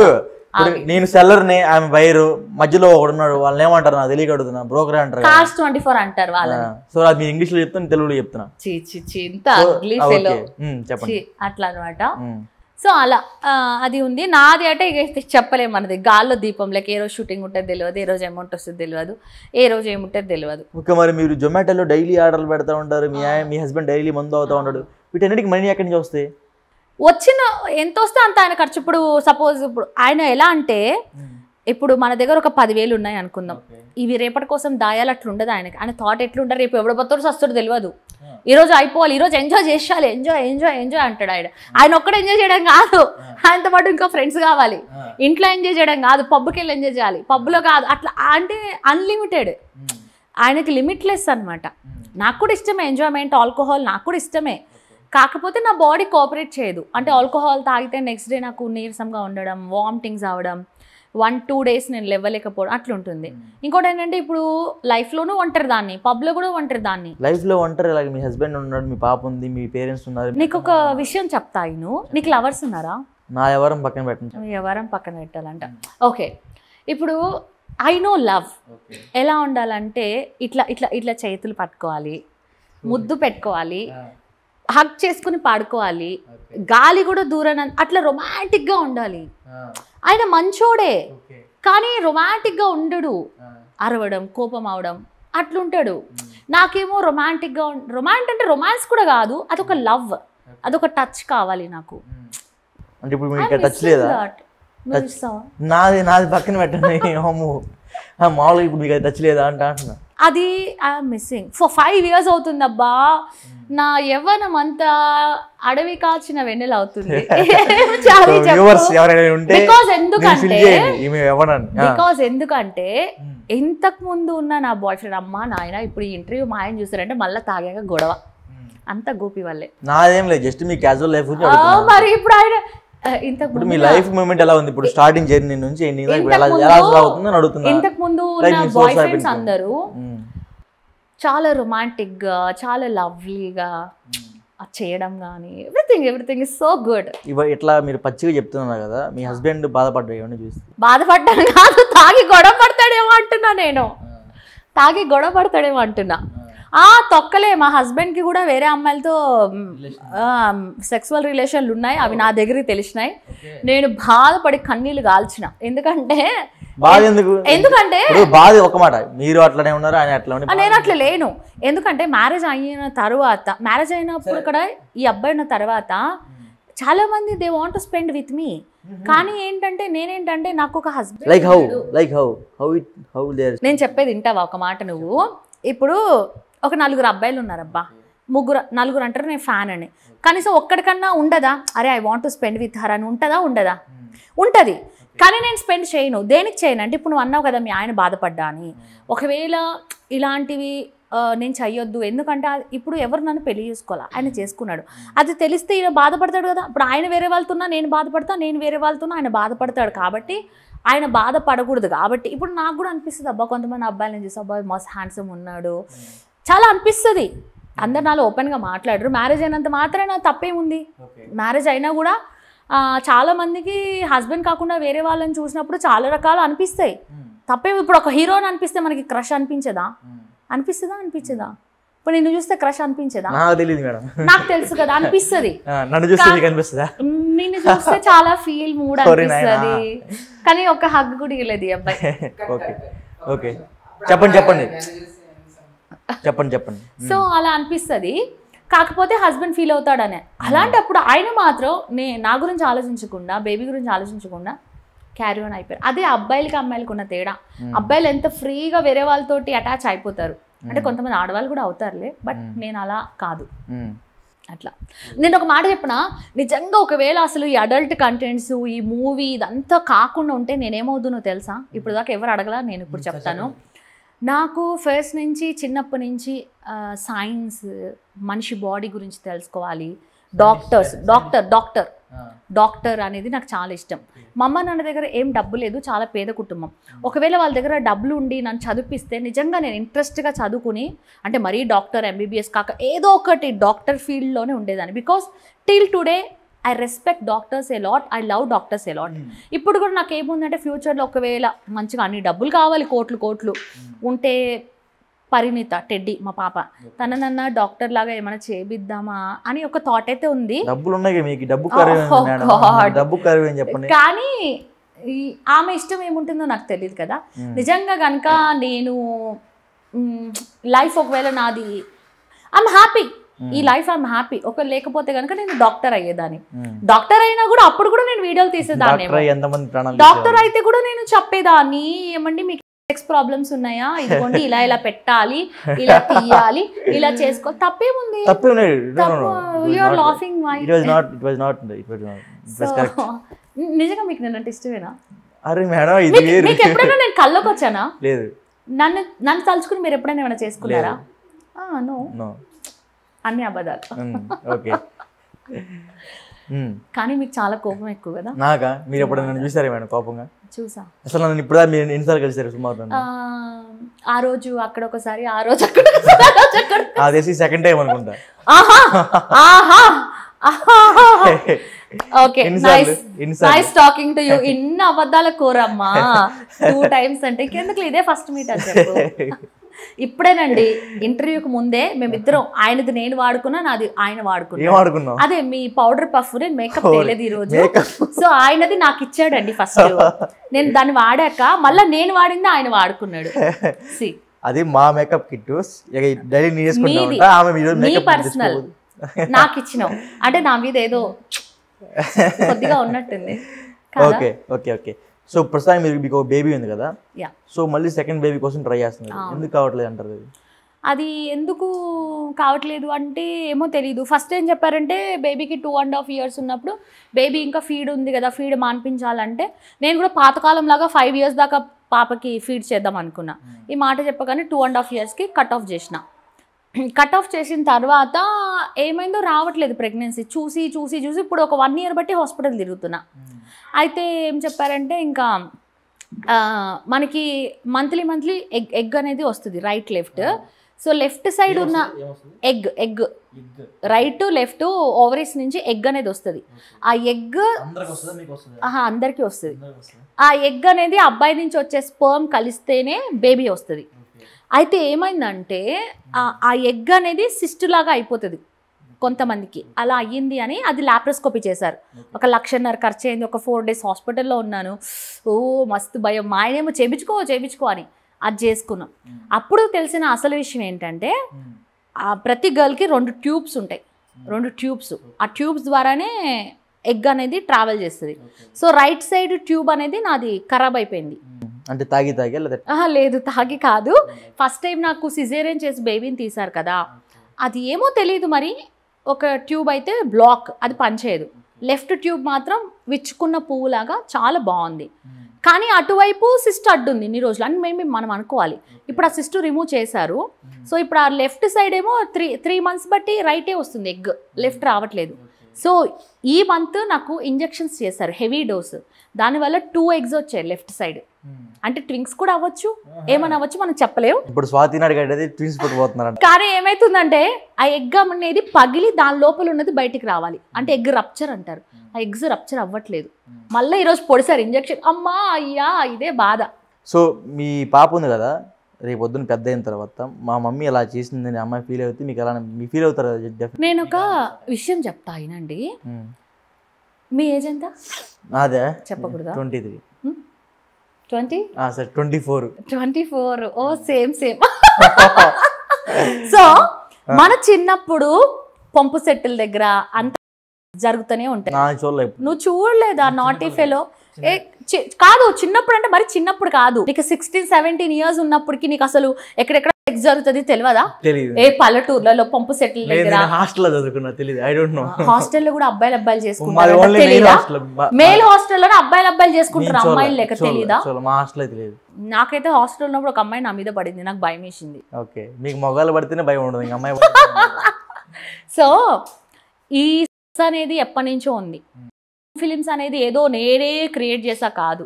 S1: నేను సెల్లర్ని, ఆమె బైరు, మధ్యలో ఒకడున్నాడు, వాళ్ళని ఏమంటారు నాకు తెలియక అడుగుతున్నా, బ్రోకర్ అంటారు,
S2: కార్స్ 24 అంటారు వాళ్ళని.
S1: సో అది మీరు ఇంగ్లీష్ లో చెప్తాను, తెలుగులో చెప్తున్నా.
S2: చెప్పండి అట్లా అనమాట. సో అలా అది ఉంది. నాది అంటే ఇక చెప్పలేము, మనది గాల్లో దీపం లెక్క. ఏ రోజు షూటింగ్ ఉంటుంది తెలియదు, ఏ రోజు అమౌంట్ వస్తుంది తెలియదు, ఏ రోజు ఏముంటుంది తెలియదు.
S1: ఓకే, మరి మీరు జొమాటోలో డైలీ ఆర్డర్లు పెడతా ఉంటారు, మీ హస్బెండ్ డైలీ మందు అవుతా ఉంటాడు, వీటన్నిటికి మనీ ఎక్కడి నుంచి వస్తాయి?
S2: వచ్చిన ఎంత వస్తే అంత ఆయన ఖర్చు. ఇప్పుడు సపోజ్ ఇప్పుడు ఆయన ఎలా అంటే, ఇప్పుడు మన దగ్గర ఒక 10,000 ఉన్నాయి అనుకుందాం, ఇవి రేపటి కోసం దాయాలి, అట్లా ఉండదు ఆయనకి. ఆయన థాట్ ఎట్లుంటారు, రేపు ఎవడ బతోడు వస్తాడు తెలియదు, ఈరోజు అయిపోవాలి, ఈరోజు ఎంజాయ్ చేయాలి, ఎంజాయ్ అంటాడు. ఆయన ఒక్కడే ఎంజాయ్ చేయడం కాదు, ఆయనతో పాటు ఇంకా ఫ్రెండ్స్ కావాలి. ఇంట్లో ఎంజాయ్ చేయడం కాదు, పబ్కి వెళ్ళి ఎంజాయ్ చేయాలి, పబ్లో కాదు, అట్లా అంటే అన్లిమిటెడ్. ఆయనకి లిమిట్లెస్ అనమాట. నాకు కూడా ఇష్టమే ఎంజాయ్మెంట్, ఆల్కహాల్ నాకు కూడా ఇష్టమే. కాకపోతే నా బాడీ కోఆపరేట్ చేయదు. అంటే ఆల్కహాల్ తాగితే నెక్స్ట్ డే నాకు నీరసంగా ఉండడం, వామిటింగ్స్ అవ్వడం, 1-2 days నేను లేవలేకపోవడం అట్లుంటుంది. ఇంకోటి ఏంటంటే, ఇప్పుడు లైఫ్లోనూ ఒంటరి దాన్ని, పబ్లో కూడా ఒంటరి దాన్ని.
S1: లైఫ్లో ఒంటరి అలాగే మీ హస్బెండ్ ఉన్నాడు, మీ పాప ఉంది, మీ పేరెంట్స్ ఉన్నారు.
S2: నీకు ఒక విషయం చెప్తా, నీకు లవర్స్ ఉన్నారా?
S1: నా ఎవరం పక్కన పెట్టండి.
S2: ఎవరం పక్కన పెట్టాలంట. ఓకే, ఇప్పుడు ఐ నో లవ్ ఎలా ఉండాలంటే, ఇట్లా ఇట్లా ఇట్లా చేతులు పట్టుకోవాలి, ముద్దు పెట్టుకోవాలి, హగ్ చేసుకుని పాడుకోవాలి, గాలి కూడా దూరం, అట్లా రొమాంటిక్గా ఉండాలి. ఆయన మంచోడే కానీ రొమాంటిక్గా ఉండడు, అరవడం, కోపం అవడం అట్లుంటాడు. నాకేమో రొమాంటిక్గా అంటే రొమాన్స్ కూడా కాదు, అదొక లవ్, అదొక టచ్ కావాలి నాకు.
S1: అంటే ఇప్పుడు మీకు టచ్ లేదా? నాది పక్కన పెట్టండి. మామూలుగా ఇప్పుడు మీకు అది టచ్ లేదా అంటున్నా.
S2: అది ఐఎమ్ మిస్సింగ్ ఫర్ 5 years అవుతుందబ్బా. నా యవ్వనం అంతా అడవి కాచిన వెన్నెల అవుతుంది. బికాజ్ ఎందుకంటే ఇంతకు ముందు ఉన్న నా బాయ్ ఫ్రెండ్ అమ్మా నాయన ఇప్పుడు ఈ ఇంటర్వ్యూ మా ఆయన చూసారంటే మళ్ళీ తాగాక గొడవ అంత గోపి వల్లే.
S1: నాదేం లేదు, జస్ట్ మీ క్యాజువల్ లైఫ్.
S2: మరి ఇప్పుడు ఆయన ఇంతకు
S1: మీ లైఫ్ మూమెంట్ ఎలా ఉంది ఇప్పుడు, స్టార్టింగ్ జర్నీ నుంచి
S2: ఇంతకు ముందు ఉన్న బాయ్ ఫ్రెండ్స్ అందరూ చాలా రొమాంటిక్ గా చాలా లవ్లీగా చేయడం కానీ ఎవ్రీథింగ్ ఇస్ సో గుడ్.
S1: ఇట్లా మీరు పచ్చిగా చెప్తున్నారు కదా, మీ హస్బెండ్ బాధపడ్డా ఏమన్నా చూసి?
S2: బాధపడ్డాను కాదు, తాగి గొడవ పడతాడేమో అంటున్నా నేను. తాగి గొడవ పడతాడేమో అంటున్నా. తొక్కలే, మా హస్బెండ్కి కూడా వేరే అమ్మాయిలతో సెక్సువల్ రిలేషన్లు ఉన్నాయి, అవి నా దగ్గరికి తెలిసినాయి. నేను బాధపడి కన్నీళ్ళు కాల్చిన. ఎందుకంటే
S1: బాధ ఒక మాట, మీరు అట్లనే ఉన్నారు ఆయన అట్లా,
S2: నేను అట్లా లేను. ఎందుకంటే మ్యారేజ్ అయిన తర్వాత, మ్యారేజ్ అయినప్పుడు కూడా ఈ అబ్బాయి ఉన్న తర్వాత చాలా మంది they want to spend with me. కానీ ఏంటంటే నేనేంటంటే నాకు ఒక హస్బెండ్, నేను చెప్పేది వింటావా ఒక మాట నువ్వు? ఇప్పుడు ఒక 4 అబ్బాయిలు ఉన్నారబ్బా, నలుగురు అంటారు నేను ఫ్యాన్ అని, కనీసం ఒక్కడికన్నా ఉండదా అరే I want to spend with her అని? ఉంటుందా? ఉంటుంది. కానీ నేను స్పెండ్ చేయను. దేనికి చేయను అంటే ఇప్పుడు నువ్వు అన్నావు కదా మీ ఆయన బాధపడ్డా అని. ఒకవేళ ఇలాంటివి నేను చెయ్యొద్దు, ఎందుకంటే ఇప్పుడు ఎవరు నన్ను పెళ్లి చేసుకోవాలా, ఆయన చేసుకున్నాడు. అది తెలిస్తే ఈయన బాధపడతాడు కదా. ఇప్పుడు ఆయన వేరే వాళ్ళతున్నా నేను బాధపడతా, నేను వేరే వాళ్ళతున్నా ఆయన బాధపడతాడు. కాబట్టి ఆయన బాధపడకూడదు. కాబట్టి ఇప్పుడు నాకు కూడా అనిపిస్తుంది అబ్బా, కొంతమంది అబ్బాయిలను చూసి అబ్బాయి మస్త్ హ్యాండ్సమ్ ఉన్నాడు చాలా అనిపిస్తుంది. అందరు నాలో ఓపెన్గా మాట్లాడరు. మ్యారేజ్ అయినంత మాత్రాన తప్పేముంది? మ్యారేజ్ అయినా కూడా చాలా మందికి హస్బెండ్ కాకుండా వేరే వాళ్ళని చూసినప్పుడు చాలా రకాలు అనిపిస్తాయి. తప్పే. ఇప్పుడు ఒక హీరోని అనిపిస్తే మనకి క్రష్ అనిపించదా? అనిపిస్తుందా? ఇప్పుడు నిన్ను చూస్తే క్రష్ అనిపించదా? నాకు తెలుసు కదా, అనిపిస్తుంది. నిన్ను చూస్తే చాలా ఫీల్ మూడ్ అనిపిస్తుంది, కానీ ఒక హగ్ కూడా ఇవ్వలేదు ఈ అబ్బాయి.
S1: చెప్పండి.
S2: సో అలా అనిపిస్తుంది. కాకపోతే హస్బెండ్ ఫీల్ అవుతాడనే. అలాంటప్పుడు ఆయన మాత్రం నా గురించి ఆలోచించకుండా, బేబీ గురించి ఆలోచించకుండా క్యారీ ఆన్ అయిపోయారు. అదే అబ్బాయిలకి అమ్మాయిలకి ఉన్న తేడా. అబ్బాయిలు ఎంత ఫ్రీగా వేరే వాళ్ళతోటి అటాచ్ అయిపోతారు, అంటే కొంతమంది ఆడవాళ్ళు కూడా అవుతారులే, బట్ నేను అలా కాదు. అట్లా నేను ఒక మాట చెప్పినా, నిజంగా ఒకవేళ అసలు ఈ అడల్ట్ కంటెంట్స్, ఈ మూవీ ఇదంతా కాకుండా ఉంటే నేనేమవుతుందో తెలుసా? ఇప్పుడు దాకా ఎవరు అడగలా, నేను ఇప్పుడు చెప్తాను. నాకు ఫస్ట్ నుంచి చిన్నప్పటి నుంచి సైన్స్, మనిషి బాడీ గురించి తెలుసుకోవాలి, డాక్టర్ అనేది నాకు చాలా ఇష్టం. మా అమ్మ నాన్న దగ్గర ఏం డబ్బు లేదు, చాలా పేద కుటుంబం. ఒకవేళ వాళ్ళ దగ్గర డబ్బులు ఉండి నన్ను చదివిస్తే నిజంగా నేను ఇంట్రెస్ట్గా చదువుకుని, అంటే మరీ డాక్టర్ MBBS కాక ఏదో ఒకటి డాక్టర్ ఫీల్డ్లోనే ఉండేదాన్ని. Because till today I respect doctors a lot, I love doctors a lot. ఇప్పుడు కూడా నాకు ఏముందంటే ఫ్యూచర్లో ఒకవేళ మంచిగా అన్ని డబ్బులు కావాలి, కోట్లు ఉంటే పరిణిత టెడ్డీ మా పాప తననన్నా డాక్టర్ లాగా ఏమైనా చేపిద్దామా అని ఒక థాట్ అయితే ఉంది. కానీ ఆమె ఇష్టం ఏముంటుందో నాకు తెలియదు కదా. నిజంగా కనుక నేను లైఫ్ ఒకవేళ నాది ఐఎమ్ హ్యాపీ, ఈ లైఫ్ ఐఎమ్ హ్యాపీ. ఒక లేకపోతే కనుక నేను డాక్టర్ అయ్యేదాన్ని. డాక్టర్ అయినా కూడా అప్పుడు కూడా నేను వీడియోలు తీసేదాన్ని. డాక్టర్ అయితే కూడా నేను చెప్పేదాన్ని, ఏమండి మీకు సెక్స్ ప్రాబ్లమ్స్ ఉన్నాయా, ఇదిగోండి ఇలా ఇలా పెట్టాలి, ఇలా తీయాలి, ఇలా చేసుకో, తప్పేముంది? నిజంగా మీకు నేనంటే ఇష్టమేనా? మీకు ఎప్పుడైనా నేను కళ్ళకి వచ్చానా? లేదు. నన్ను తలుచుకుని మీరు ఎప్పుడైనా ఏమైనా చేసుకున్నారా? నో, అన్ని అబద్ధాలు. కానీ మీకు చాలా కోపం ఎక్కువ కదా? నాకా? మీరు ఎప్పుడైనా చూసారా మేడం కోపంగా? చూసా. అసలు నన్ను ఇప్పుడు మీరు ఎన్నిసార్లు కలిసారు సుమారు? ఆ రోజు అక్కడ ఒకసారి, ఆ రోజు అక్కడ సెకండ్ టైం అనుకుంటా. Okay, nice talking to you. ఇన్ని అబద్ధాల కోరమ్మా 2 times అంటే ఇంకెందుకు, ఇదే ఫస్ట్ మీట్ అని చెప్పు. ఇప్పుడేనండి ఇంటర్వ్యూకి ముందే మేమిద్దరం, ఆయనది నేను వాడుకున్నా, నాది ఆయన వాడుకున్నా. అదే మీ పౌడర్ పఫ్, నేను మేకప్ చేయలేదు ఈ రోజు, సో ఆయనది నాకు ఇచ్చాడండి ఫస్ట్. నేను దాన్ని వాడాక మళ్ళీ నేను వాడింది ఆయన వాడుకున్నాడు. అది మా మేకప్ కిట్, మీ పర్సనల్ నాకు ఇచ్చినావు అంటే నా మీద ఏదో కొద్దిగా ఉన్నట్టుంది. ఓకే ఓకే ఓకే
S1: సో ప్రస్తుతానికి మీకు బేబీ ఉంది కదా,
S2: యా.
S1: సో మళ్ళీ సెకండ్ బేబీ కోసం ట్రై చేస్తున్నారు, ఎందుకు కావట్లేదు అంటారు?
S2: అది ఎందుకు కావట్లేదు అంటే ఏమో తెలీదు. ఫస్ట్ ఏం చెప్పారంటే బేబీకి 2.5 years ఉన్నప్పుడు బేబీ ఇంకా ఫీడ్ ఉంది కదా, ఫీడ్ మాన్పించాలంటే నేను కూడా పాతకాలం లాగా 5 years దాకా పాపకి ఫీడ్ చేద్దాం అనుకున్నా. ఈ మాట చెప్పగానే 2.5 yearsకి కట్ ఆఫ్ చేసిన. కట్ ఆఫ్ చేసిన తర్వాత ఏమైందో రావట్లేదు ప్రెగ్నెన్సీ. చూసి చూసి చూసి ఇప్పుడు ఒక 1 year బట్టి హాస్పిటల్ తిరుగుతున్నా. అయితే ఏం చెప్పారంటే ఇంకా మనకి మంత్లీ ఎగ్ అనేది వస్తుంది right left. So left side ఉన్న ఎగ్ రైట్ లెఫ్ట్ ఓవరీస్ నుంచి ఎగ్ అనేది వస్తుంది. ఆ ఎగ్ అందరికీ వస్తుంది. ఆ ఎగ్ అనేది అబ్బాయి నుంచి వచ్చే స్పర్మ్ కలిస్తేనే బేబీ వస్తుంది. అయితే ఏమైందంటే ఆ ఎగ్ అనేది సిస్ట్ లాగా అయిపోతుంది కొంతమందికి. అలా అయ్యింది అని అది లాప్రోస్కోపీ చేశారు. 1.5 లక్ష ఖర్చు అయింది. ఒక 4 days హాస్పిటల్లో ఉన్నాను. ఓ మస్తు భయం. మా ఆయనేమో చేయించుకో అని అది చేసుకున్నాం. అప్పుడు తెలిసిన అసలు విషయం ఏంటంటే ప్రతి గర్ల్కి 2 tubes ఉంటాయి. 2 tubes. ఆ ట్యూబ్స్ ద్వారానే ఎగ్ అనేది ట్రావెల్ చేస్తుంది. సో రైట్ సైడ్ ట్యూబ్ అనేది నాది ఖరాబ్ అయిపోయింది.
S1: అంటే తాగి
S2: లేదు, తాగి కాదు. ఫస్ట్ టైం నాకు సిజేరియన్ చేసి బేబీని తీశారు కదా, అది ఏమో తెలియదు మరి. ఒక ట్యూబ్ అయితే బ్లాక్, అది పనిచేయదు. లెఫ్ట్ ట్యూబ్ మాత్రం విచ్చుకున్న పువ్వులాగా చాలా బాగుంది. కానీ అటువైపు సిస్ట్ అడ్డుంది ఇన్ని రోజులు అని మనం అనుకోవాలి. ఇప్పుడు ఆ సిస్ట్ రిమూవ్ చేశారు. సో ఇప్పుడు ఆ లెఫ్ట్ సైడ్ ఏమో 3 months బట్టి రైటే వస్తుంది ఎగ్, లెఫ్ట్ రావట్లేదు. సో ఈ మంత్ నాకు ఇంజెక్షన్స్ చేశారు హెవీ డోస్. దానివల్ల 2 eggs వచ్చాయి లెఫ్ట్ సైడ్. అంటే ట్విన్స్ కూడా అవ్వచ్చు, ఏమని అవ్వచ్చు మనం చెప్పలేము.
S1: ఇప్పుడు స్వాతి నాయుడు ట్విన్స్ పుట్టబోతున్నారు.
S2: కానీ ఏమైతుందంటే ఆ ఎగ్ అనేది పగిలి దాని లోపల ఉన్నది బయటికి రావాలి. అంటే ఎగ్ రప్చర్ అంటారు. ఆ ఎగ్స్ రప్చర్ అవ్వట్లేదు. మళ్ళీ ఈరోజు పొడిసారు ఇంజెక్షన్. అమ్మా అయ్యా ఇదే బాధ.
S1: సో మీ పాప ఉంది కదా, రేపు పొద్దున్న పెద్ద అయిన తర్వాత మా మమ్మీ అలా చేసిందని అమ్మాయి ఫీల్ అవుతుంది, మీకు ఎలా మీ ఫీల్ అవుతారు?
S2: నేను ఒక విషయం చెప్తా అయినండి. మీ ఏజ్ ఎంత?
S1: అదే
S2: చెప్పకూడదా?
S1: 23.
S2: 20?
S1: సార్ 24.
S2: ఓ సేమ్. సో మన చిన్నప్పుడు పంపు సెట్టుల దగ్గర అంత జరుగుతూనే ఉంటాయి. నువ్వు చూడలేదా నాటీ ఫెలో? కాదు, చిన్నప్పుడు అంటే మరి చిన్నప్పుడు కాదు, నీకు 16-17 years ఉన్నప్పటికి నీకు అసలు ఎక్కడెక్కడ సెక్స్ జరుగుతుంది తెలియదా? ఏ పల్లెటూర్లలో పంపు సెట్ల దగ్గర హాస్టల్లో కూడా అబ్బాయిలు చేసుకుంటారు తెలీదా? మేల్ హాస్టల్లోనే అబ్బాయిలు చేసుకుంటారు, అమ్మాయిలు లెక్క తెలీదా? నాకైతే హాస్టల్ ఉన్నప్పుడు ఒక అమ్మాయి నా మీద పడింది, నాకు భయం వేసింది. సో ఈ అనేది ఎప్పటి నుంచో ఉంది. ఫిలిమ్స్ అనేది ఏదో నేనే క్రియేట్ చేసా కాదు,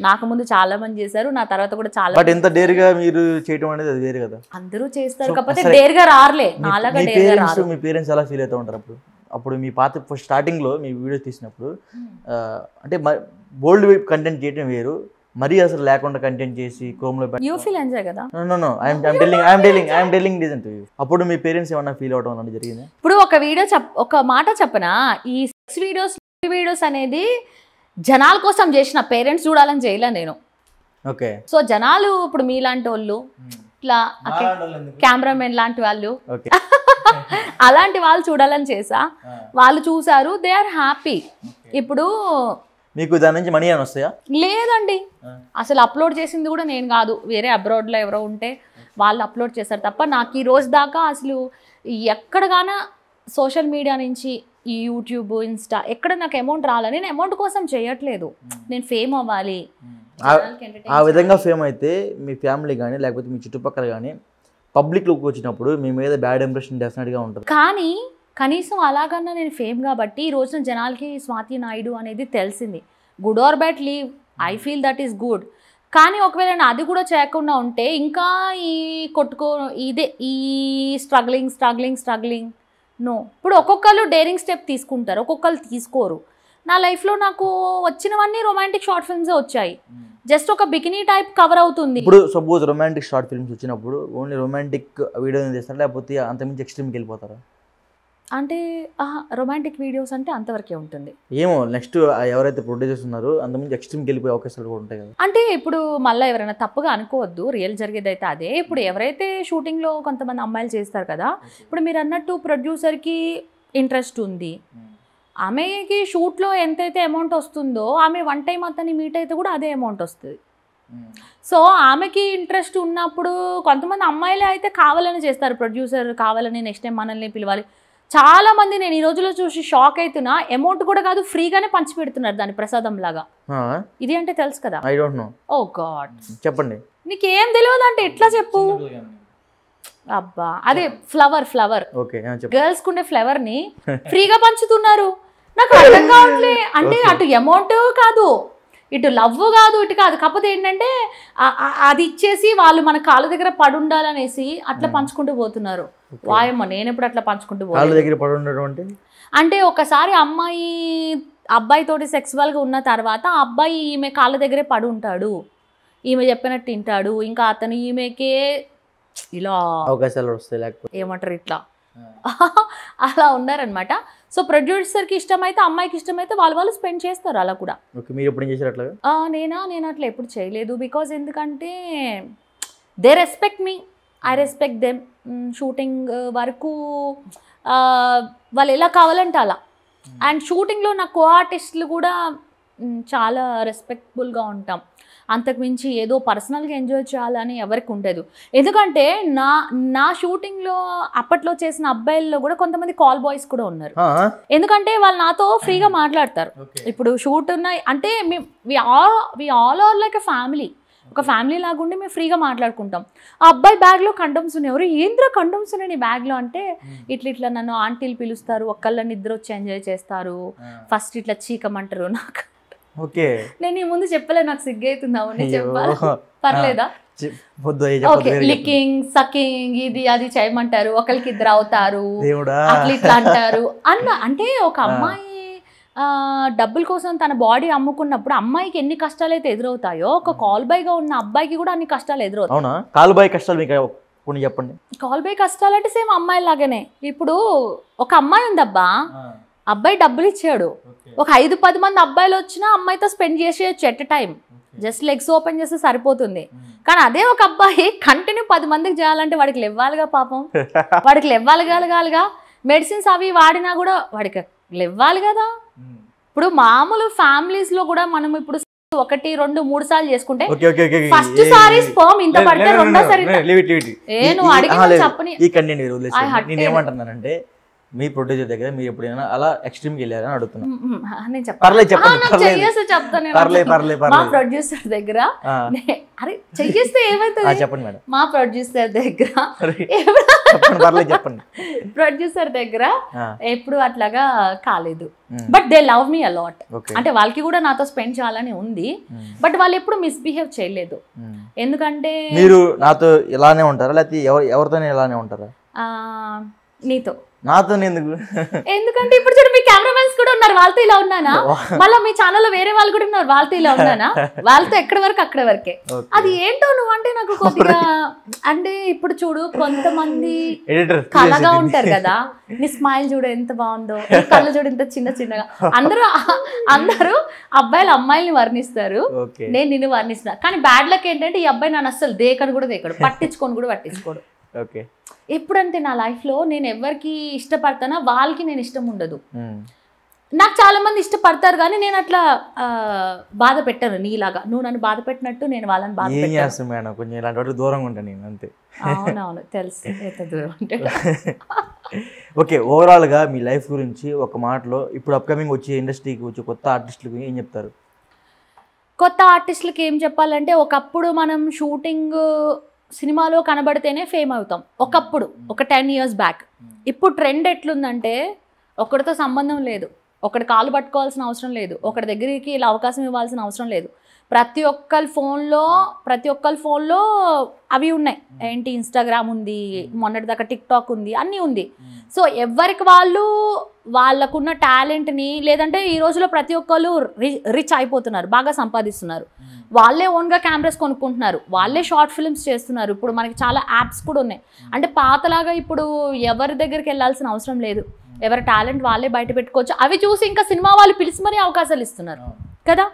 S2: నాకు ముందు చాలా మంది చేశారు, నా తర్వాత కూడా చాలా.
S1: ఎంత డేర్గా మీరు చేయడం అనేది అది వేరు కదా.
S2: అందరూ చేస్తారు కాకపోతే డేర్గా రారులే, నాలాగా డేర్గా రారు.
S1: మీ పేరెంట్స్ ఎలా ఫీల్ అవుతూ ఉంటారు అప్పుడు మీ పాత స్టార్టింగ్ లో మీ వీడియోస్ తీసినప్పుడు? అంటే బోల్డ్ కంటెంట్ చేయడం వేరు, మరీ అసలు లేకుండా కంటెంట్ చేసి క్రోమ్ లో
S2: యూ ఫీల్ ఎంజాయ్ కదా.
S1: No I'm telling reason to you. అప్పుడు మీ పేరెంట్స్ ఏమన్నా ఫీల్ అవడం అనేది జరిగింది?
S2: ఇప్పుడు ఒక మాట చెప్పనా, ఈ సెక్స్ వీడియోస్ అనేది జనాల కోసం చేసిన, పేరెంట్స్ చూడాలని చేయలే నేను.
S1: ఓకే.
S2: సో జనాలు ఇప్పుడు మీలాంటి వాళ్ళు, ఇట్లా కెమెరామెన్ లాంటి వాళ్ళు, అలాంటి వాళ్ళు చూడాలని చేసా. వాళ్ళు చూసారు, దే ఆర్ హ్యాపీ. ఇప్పుడు
S1: మీకు దాని నుంచి మనీ అని వస్తాయా?
S2: లేదండి, అసలు అప్లోడ్ చేసింది కూడా నేను కాదు, వేరే అబ్రాడ్లో ఎవరో ఉంటే వాళ్ళు అప్లోడ్ చేశారు తప్ప నాకు ఈ రోజు దాకా అసలు ఎక్కడగానా సోషల్ మీడియా నుంచి ఈ యూట్యూబ్, ఇన్స్టా ఎక్కడ నాకు అమౌంట్ రాలని, నేను అమౌంట్ కోసం చేయట్లేదు, నేను ఫేమ్ అవ్వాలి.
S1: ఆ విధంగా ఫేమ్ అయితే మీ ఫ్యామిలీ కానీ లేకపోతే మీ చుట్టుపక్కల కానీ పబ్లిక్లోకి వచ్చినప్పుడు మీ మీద బ్యాడ్ ఇంప్రెషన్ డెఫినెట్గా ఉంటుంది.
S2: కానీ కనీసం అలాగన్నా నేను ఫేమ్ కాబట్టి ఈ రోజున జనాలకి స్వాతి నాయుడు అనేది తెలిసింది. Good or bad leave, I feel that is good. కానీ ఒకవేళ నేను అది కూడా చేయకుండా ఉంటే ఇంకా ఈ ఈ స్ట్రగ్లింగ్ నో. ఇప్పుడు ఒక్కొక్కరు డేరింగ్ స్టెప్ తీసుకుంటారు, ఒక్కొక్కరు తీసుకోరు. నా లైఫ్లో నాకు వచ్చినవన్నీ రొమాంటిక్ షార్ట్ ఫిల్మ్సే వచ్చాయి. జస్ట్ ఒక బికినీ టైప్ కవర్ అవుతుంది.
S1: ఇప్పుడు సపోజ్ రొమాంటిక్ షార్ట్ ఫిల్మ్స్ వచ్చినప్పుడు ఓన్లీ రొమాంటిక్ వీడియో చేస్తారా లేకపోతే అంతకుమించి ఎక్స్ట్రీమ్కి వెళ్ళిపోతారా?
S2: అంటే రొమాంటిక్ వీడియోస్ అంటే అంతవరకే ఉంటుంది.
S1: ఏమో నెక్స్ట్ ఎవరైతే ప్రొడ్యూసర్స్ ఉన్నారో అంతకుమించి ఎక్స్ట్రీమ్కి వెళ్ళిపోయే అవకాశాలు కూడా ఉంటాయి కదా.
S2: అంటే ఇప్పుడు మళ్ళీ ఎవరైనా తప్పుగా అనుకోవద్దు, రియల్ జరిగేది అయితే అదే. ఇప్పుడు ఎవరైతే షూటింగ్లో కొంతమంది అమ్మాయిలు చేస్తారు కదా, ఇప్పుడు మీరు అన్నట్టు ప్రొడ్యూసర్కి ఇంట్రెస్ట్ ఉంది, ఆమెకి షూట్లో ఎంతైతే అమౌంట్ వస్తుందో ఆమె వన్ టైం అతన్ని మీట్ అయితే కూడా అదే అమౌంట్ వస్తుంది. సో ఆమెకి ఇంట్రెస్ట్ ఉన్నప్పుడు కొంతమంది అమ్మాయిలే అయితే కావాలని చేస్తారు, ప్రొడ్యూసర్ కావాలని నెక్స్ట్ టైం మనల్ని పిలవాలి. చాలా మంది నేను ఈ రోజులో చూసి షాక్ అవుతున్నా, అమౌంట్ కూడా కాదు ఫ్రీగానే పంచి పెడుతున్నారు దాని ప్రసాదం లాగా. ఇది అంటే తెలుసు కదా?
S1: I don't know.
S2: Oh God,
S1: చెప్పండి.
S2: నీకేం తెలియదు అంటే ఎట్లా చెప్పు? అబ్బా అదే ఫ్లవర్ గర్ల్స్ కుండే ఫ్లవర్ ని ఫ్రీగా పంచుతున్నారు. నాకు అర్థం కావట్లే. అంటే అటు అమౌంట్ కాదు, ఇటు లవ్ కాదు, ఇటు కాదు. కాకపోతే ఏంటంటే అది ఇచ్చేసి వాళ్ళు మన కాళ్ళ దగ్గర పడి ఉండాలనేసి అట్లా పంచుకుంటూ పోతున్నారు. వాయమ్మ, నేను ఎప్పుడు అట్లా పంచుకుంటూ పోతాను. అంటే ఒకసారి అమ్మాయి అబ్బాయితోటి సెక్సువల్గా ఉన్న తర్వాత అబ్బాయి ఈమె కాళ్ళ దగ్గరే పడి ఉంటాడు, ఈమె చెప్పినట్టు తింటాడు, ఇంకా అతను ఈమెకే ఇలా
S1: అవకాశాలు వస్తాయి, లేకపోతే
S2: ఏమంటారు ఇట్లా అలా ఉన్నారనమాట. సో ప్రొడ్యూసర్కి ఇష్టమైతే అమ్మాయికి ఇష్టమైతే వాళ్ళు స్పెండ్ చేస్తారు అలా కూడా. నేను అట్లా ఎప్పుడు చేయలేదు. బికాజ్ ఎందుకంటే they respect me, I respect them. Shooting వరకు వాళ్ళు ఎలా కావాలంటే అలా. అండ్ షూటింగ్లో నా కో ఆర్టిస్టులు కూడా చాలా రెస్పెక్ట్ఫుల్గా ఉంటాం. అంతకుమించి ఏదో పర్సనల్గా ఎంజాయ్ చేయాలని ఎవరికి ఉండదు. ఎందుకంటే నా షూటింగ్లో అప్పట్లో చేసిన అబ్బాయిల్లో కూడా కొంతమంది కాల్ బాయ్స్ కూడా ఉన్నారు. ఎందుకంటే వాళ్ళు నాతో ఫ్రీగా మాట్లాడతారు. ఇప్పుడు షూట్ ఉన్నాయి అంటే we all are like a family, ఒక ఫ్యామిలీ లాగా ఉండి మేము ఫ్రీగా మాట్లాడుకుంటాం. ఆ అబ్బాయి బ్యాగ్లో కండమ్స్ ఉన్నాయి. ఎవరు ఏంద్రా కండమ్స్ ఉన్నాయి నీ బ్యాగ్లో అంటే, ఇట్లా నన్ను ఆంటీలు పిలుస్తారు, ఒక్కళ్ళ నిద్ర వచ్చి ఎంజాయ్ చేస్తారు, ఫస్ట్ ఇట్లా చీకమంటారు. నాకు నేను ఈ ముందు చెప్పలే, నాకు సిగ్గైతుంది. అవును చెప్పాలి, పర్లేదా? లికింగ్ సకింగ్ ఇది అది చేయమంటారు, ఒకరికి ఇద్దరు అవుతారు, అట్లా ఇట్లా అంటారు అంటే ఒక అమ్మాయి డబ్బుల కోసం తన బాడీ అమ్ముకున్నప్పుడు అమ్మాయికి ఎన్ని కష్టాలు అయితే ఎదురవుతాయో ఒక కాల్ బాయ్గా ఉన్న అబ్బాయికి కూడా అన్ని కష్టాలు ఎదురవుతాయి.
S1: కాల్ బాయ్ కష్టాలు చెప్పండి.
S2: కాల్ బాయ్ కష్టాలు అంటే సేమ్ అమ్మాయి లాగానే. ఇప్పుడు ఒక అమ్మాయి ఉందబ్బా, అబ్బాయి డబ్బులు ఇచ్చాడు, ఒక 5-10 మంది అబ్బాయిలు వచ్చినా అమ్మాయితో స్పెండ్ చేసేయచ్చు at time, just legs open చేస్తే సరిపోతుంది. కానీ అదే ఒక అబ్బాయి కంటిన్యూ 10 మందికి చేయాలంటే వాడికి లేవ్వాలిగా పాపం, వాడికి లేవ్వాలిగా. మెడిసిన్స్ అవి వాడినా కూడా వాడికి లేవ్వాలి కదా. ఇప్పుడు మామూలు ఫ్యామిలీస్ లో కూడా మనం ఇప్పుడు 1, 2, 3 సార్లు చేసుకుంటే ఫస్ట్ సారి స్పర్మ్ ఇంత పడితే రెండోసారి నువ్వు అడిగిన చెప్పని
S1: ఏమంటున్నానంటే, మీ ప్రొడ్యూసర్ దగ్గర మీరు ఎప్పుడైనా అలా ఎక్స్ట్రీమ్కి వెళ్ళారని అడుగుతున్నాను.
S2: మా ప్రొడ్యూసర్ దగ్గర అరే చెయ్యేస్తే ఏమైతుంది
S1: చెప్పండి మేడం.
S2: మా ప్రొడ్యూసర్ దగ్గర ప్రొడ్యూసర్ దగ్గర ఎప్పుడు అట్లాగా కాలేదు. But they love me a lot. అంటే వాళ్ళకి కూడా నాతో స్పెండ్ చేయాలని ఉంది, బట్ వాళ్ళు ఎప్పుడు మిస్బిహేవ్ చేయలేదు. ఎందుకంటే
S1: మీరు నాతో ఇలానే ఉంటారా లేకపోతే ఎవరితోనే ఇలానే ఉంటారా?
S2: నీతో.
S1: నాతో
S2: ఎందుకంటే ఇప్పుడు చూడు మీ కెమెరామెన్స్ కూడా ఉన్నారు, వాళ్ళతో ఇలా ఉన్నానా? మళ్ళీ మీ ఛానల్లో వేరే వాళ్ళు కూడా ఉన్నారు, వాళ్ళతో ఇలా ఉన్నానా? వాళ్ళతో ఎక్కడి వరకు అక్కడ వరకే. అది ఏంటో నువ్వు అంటే నాకు కొద్దిగా అంటే ఇప్పుడు చూడు కొంతమంది కళగా ఉంటారు కదా, నీ స్మైల్ చూడు ఎంత బాగుందో, నీ కళ్ళు చూడు ఎంత చిన్నగా. అందరూ అబ్బాయిలు అమ్మాయిల్ని వర్ణిస్తారు, నేను నిన్ను వర్ణిస్తున్నా. కానీ బ్యాడ్ లక్ ఏంటంటే ఈ అబ్బాయి నన్ను అస్సలు దేకను కూడా దేకడు, పట్టించుకోడు. ఎప్పుడంటే నా లైఫ్లో నేను ఎవరికి ఇష్టపడతానో వాళ్ళకి నేను ఇష్టం ఉండదు. నాకు చాలా మంది ఇష్టపడతారు కానీ నేను అట్లా బాధ పెట్టాను నీలాగా. నువ్వు నన్ను బాధ పెట్టినట్టు నేను వాళ్ళని బాధ పెట్టాను.
S1: దూరంగా ఉంటాను అంతే.
S2: అవునవును తెలుసు ఎంత దూరం అంటే.
S1: ఓకే, ఓవరాల్గా మీ లైఫ్ గురించి ఒక మాటలో ఇప్పుడు అప్కమింగ్ వచ్చే ఇండస్ట్రీకి వచ్చే కొత్త ఆర్టిస్టులకు ఏం చెప్తారు?
S2: కొత్త ఆర్టిస్టులకి ఏం చెప్పాలంటే, ఒకప్పుడు మనం షూటింగ్ సినిమాలో కనబడితేనే ఫేమ్ అవుతాం ఒకప్పుడు, ఒక 10 years బ్యాక్. ఇప్పుడు ట్రెండ్ ఎట్లుందంటే ఒకరితో సంబంధం లేదు, ఒకటి కాలు పట్టుకోవాల్సిన అవసరం లేదు, ఒకటి దగ్గరికి ఇలా అవకాశం ఇవ్వాల్సిన అవసరం లేదు. ప్రతి ఒక్కరి ఫోన్లో అవి ఉన్నాయి. ఏంటి, ఇన్స్టాగ్రామ్ ఉంది, మొన్నటిదాకా టిక్టాక్ ఉంది, అన్నీ ఉంది. సో ఎవరికి వాళ్ళకున్న టాలెంట్ని, లేదంటే ఈ రోజులో ప్రతి ఒక్కళ్ళు రిచ్ అయిపోతున్నారు, బాగా సంపాదిస్తున్నారు. వాళ్ళే ఓన్గా కెమెరాస్ కొనుక్కుంటున్నారు, వాళ్ళే షార్ట్ ఫిల్మ్స్ చేస్తున్నారు. ఇప్పుడు మనకి చాలా యాప్స్ కూడా ఉన్నాయి. అంటే పాతలాగా ఇప్పుడు ఎవరి దగ్గరికి వెళ్ళాల్సిన అవసరం లేదు, ఎవరి టాలెంట్ వాళ్ళే బయట పెట్టుకోవచ్చు. అవి చూసి ఇంకా సినిమా వాళ్ళు పిలిచి మరీ అవకాశాలు ఇస్తున్నారు కదా,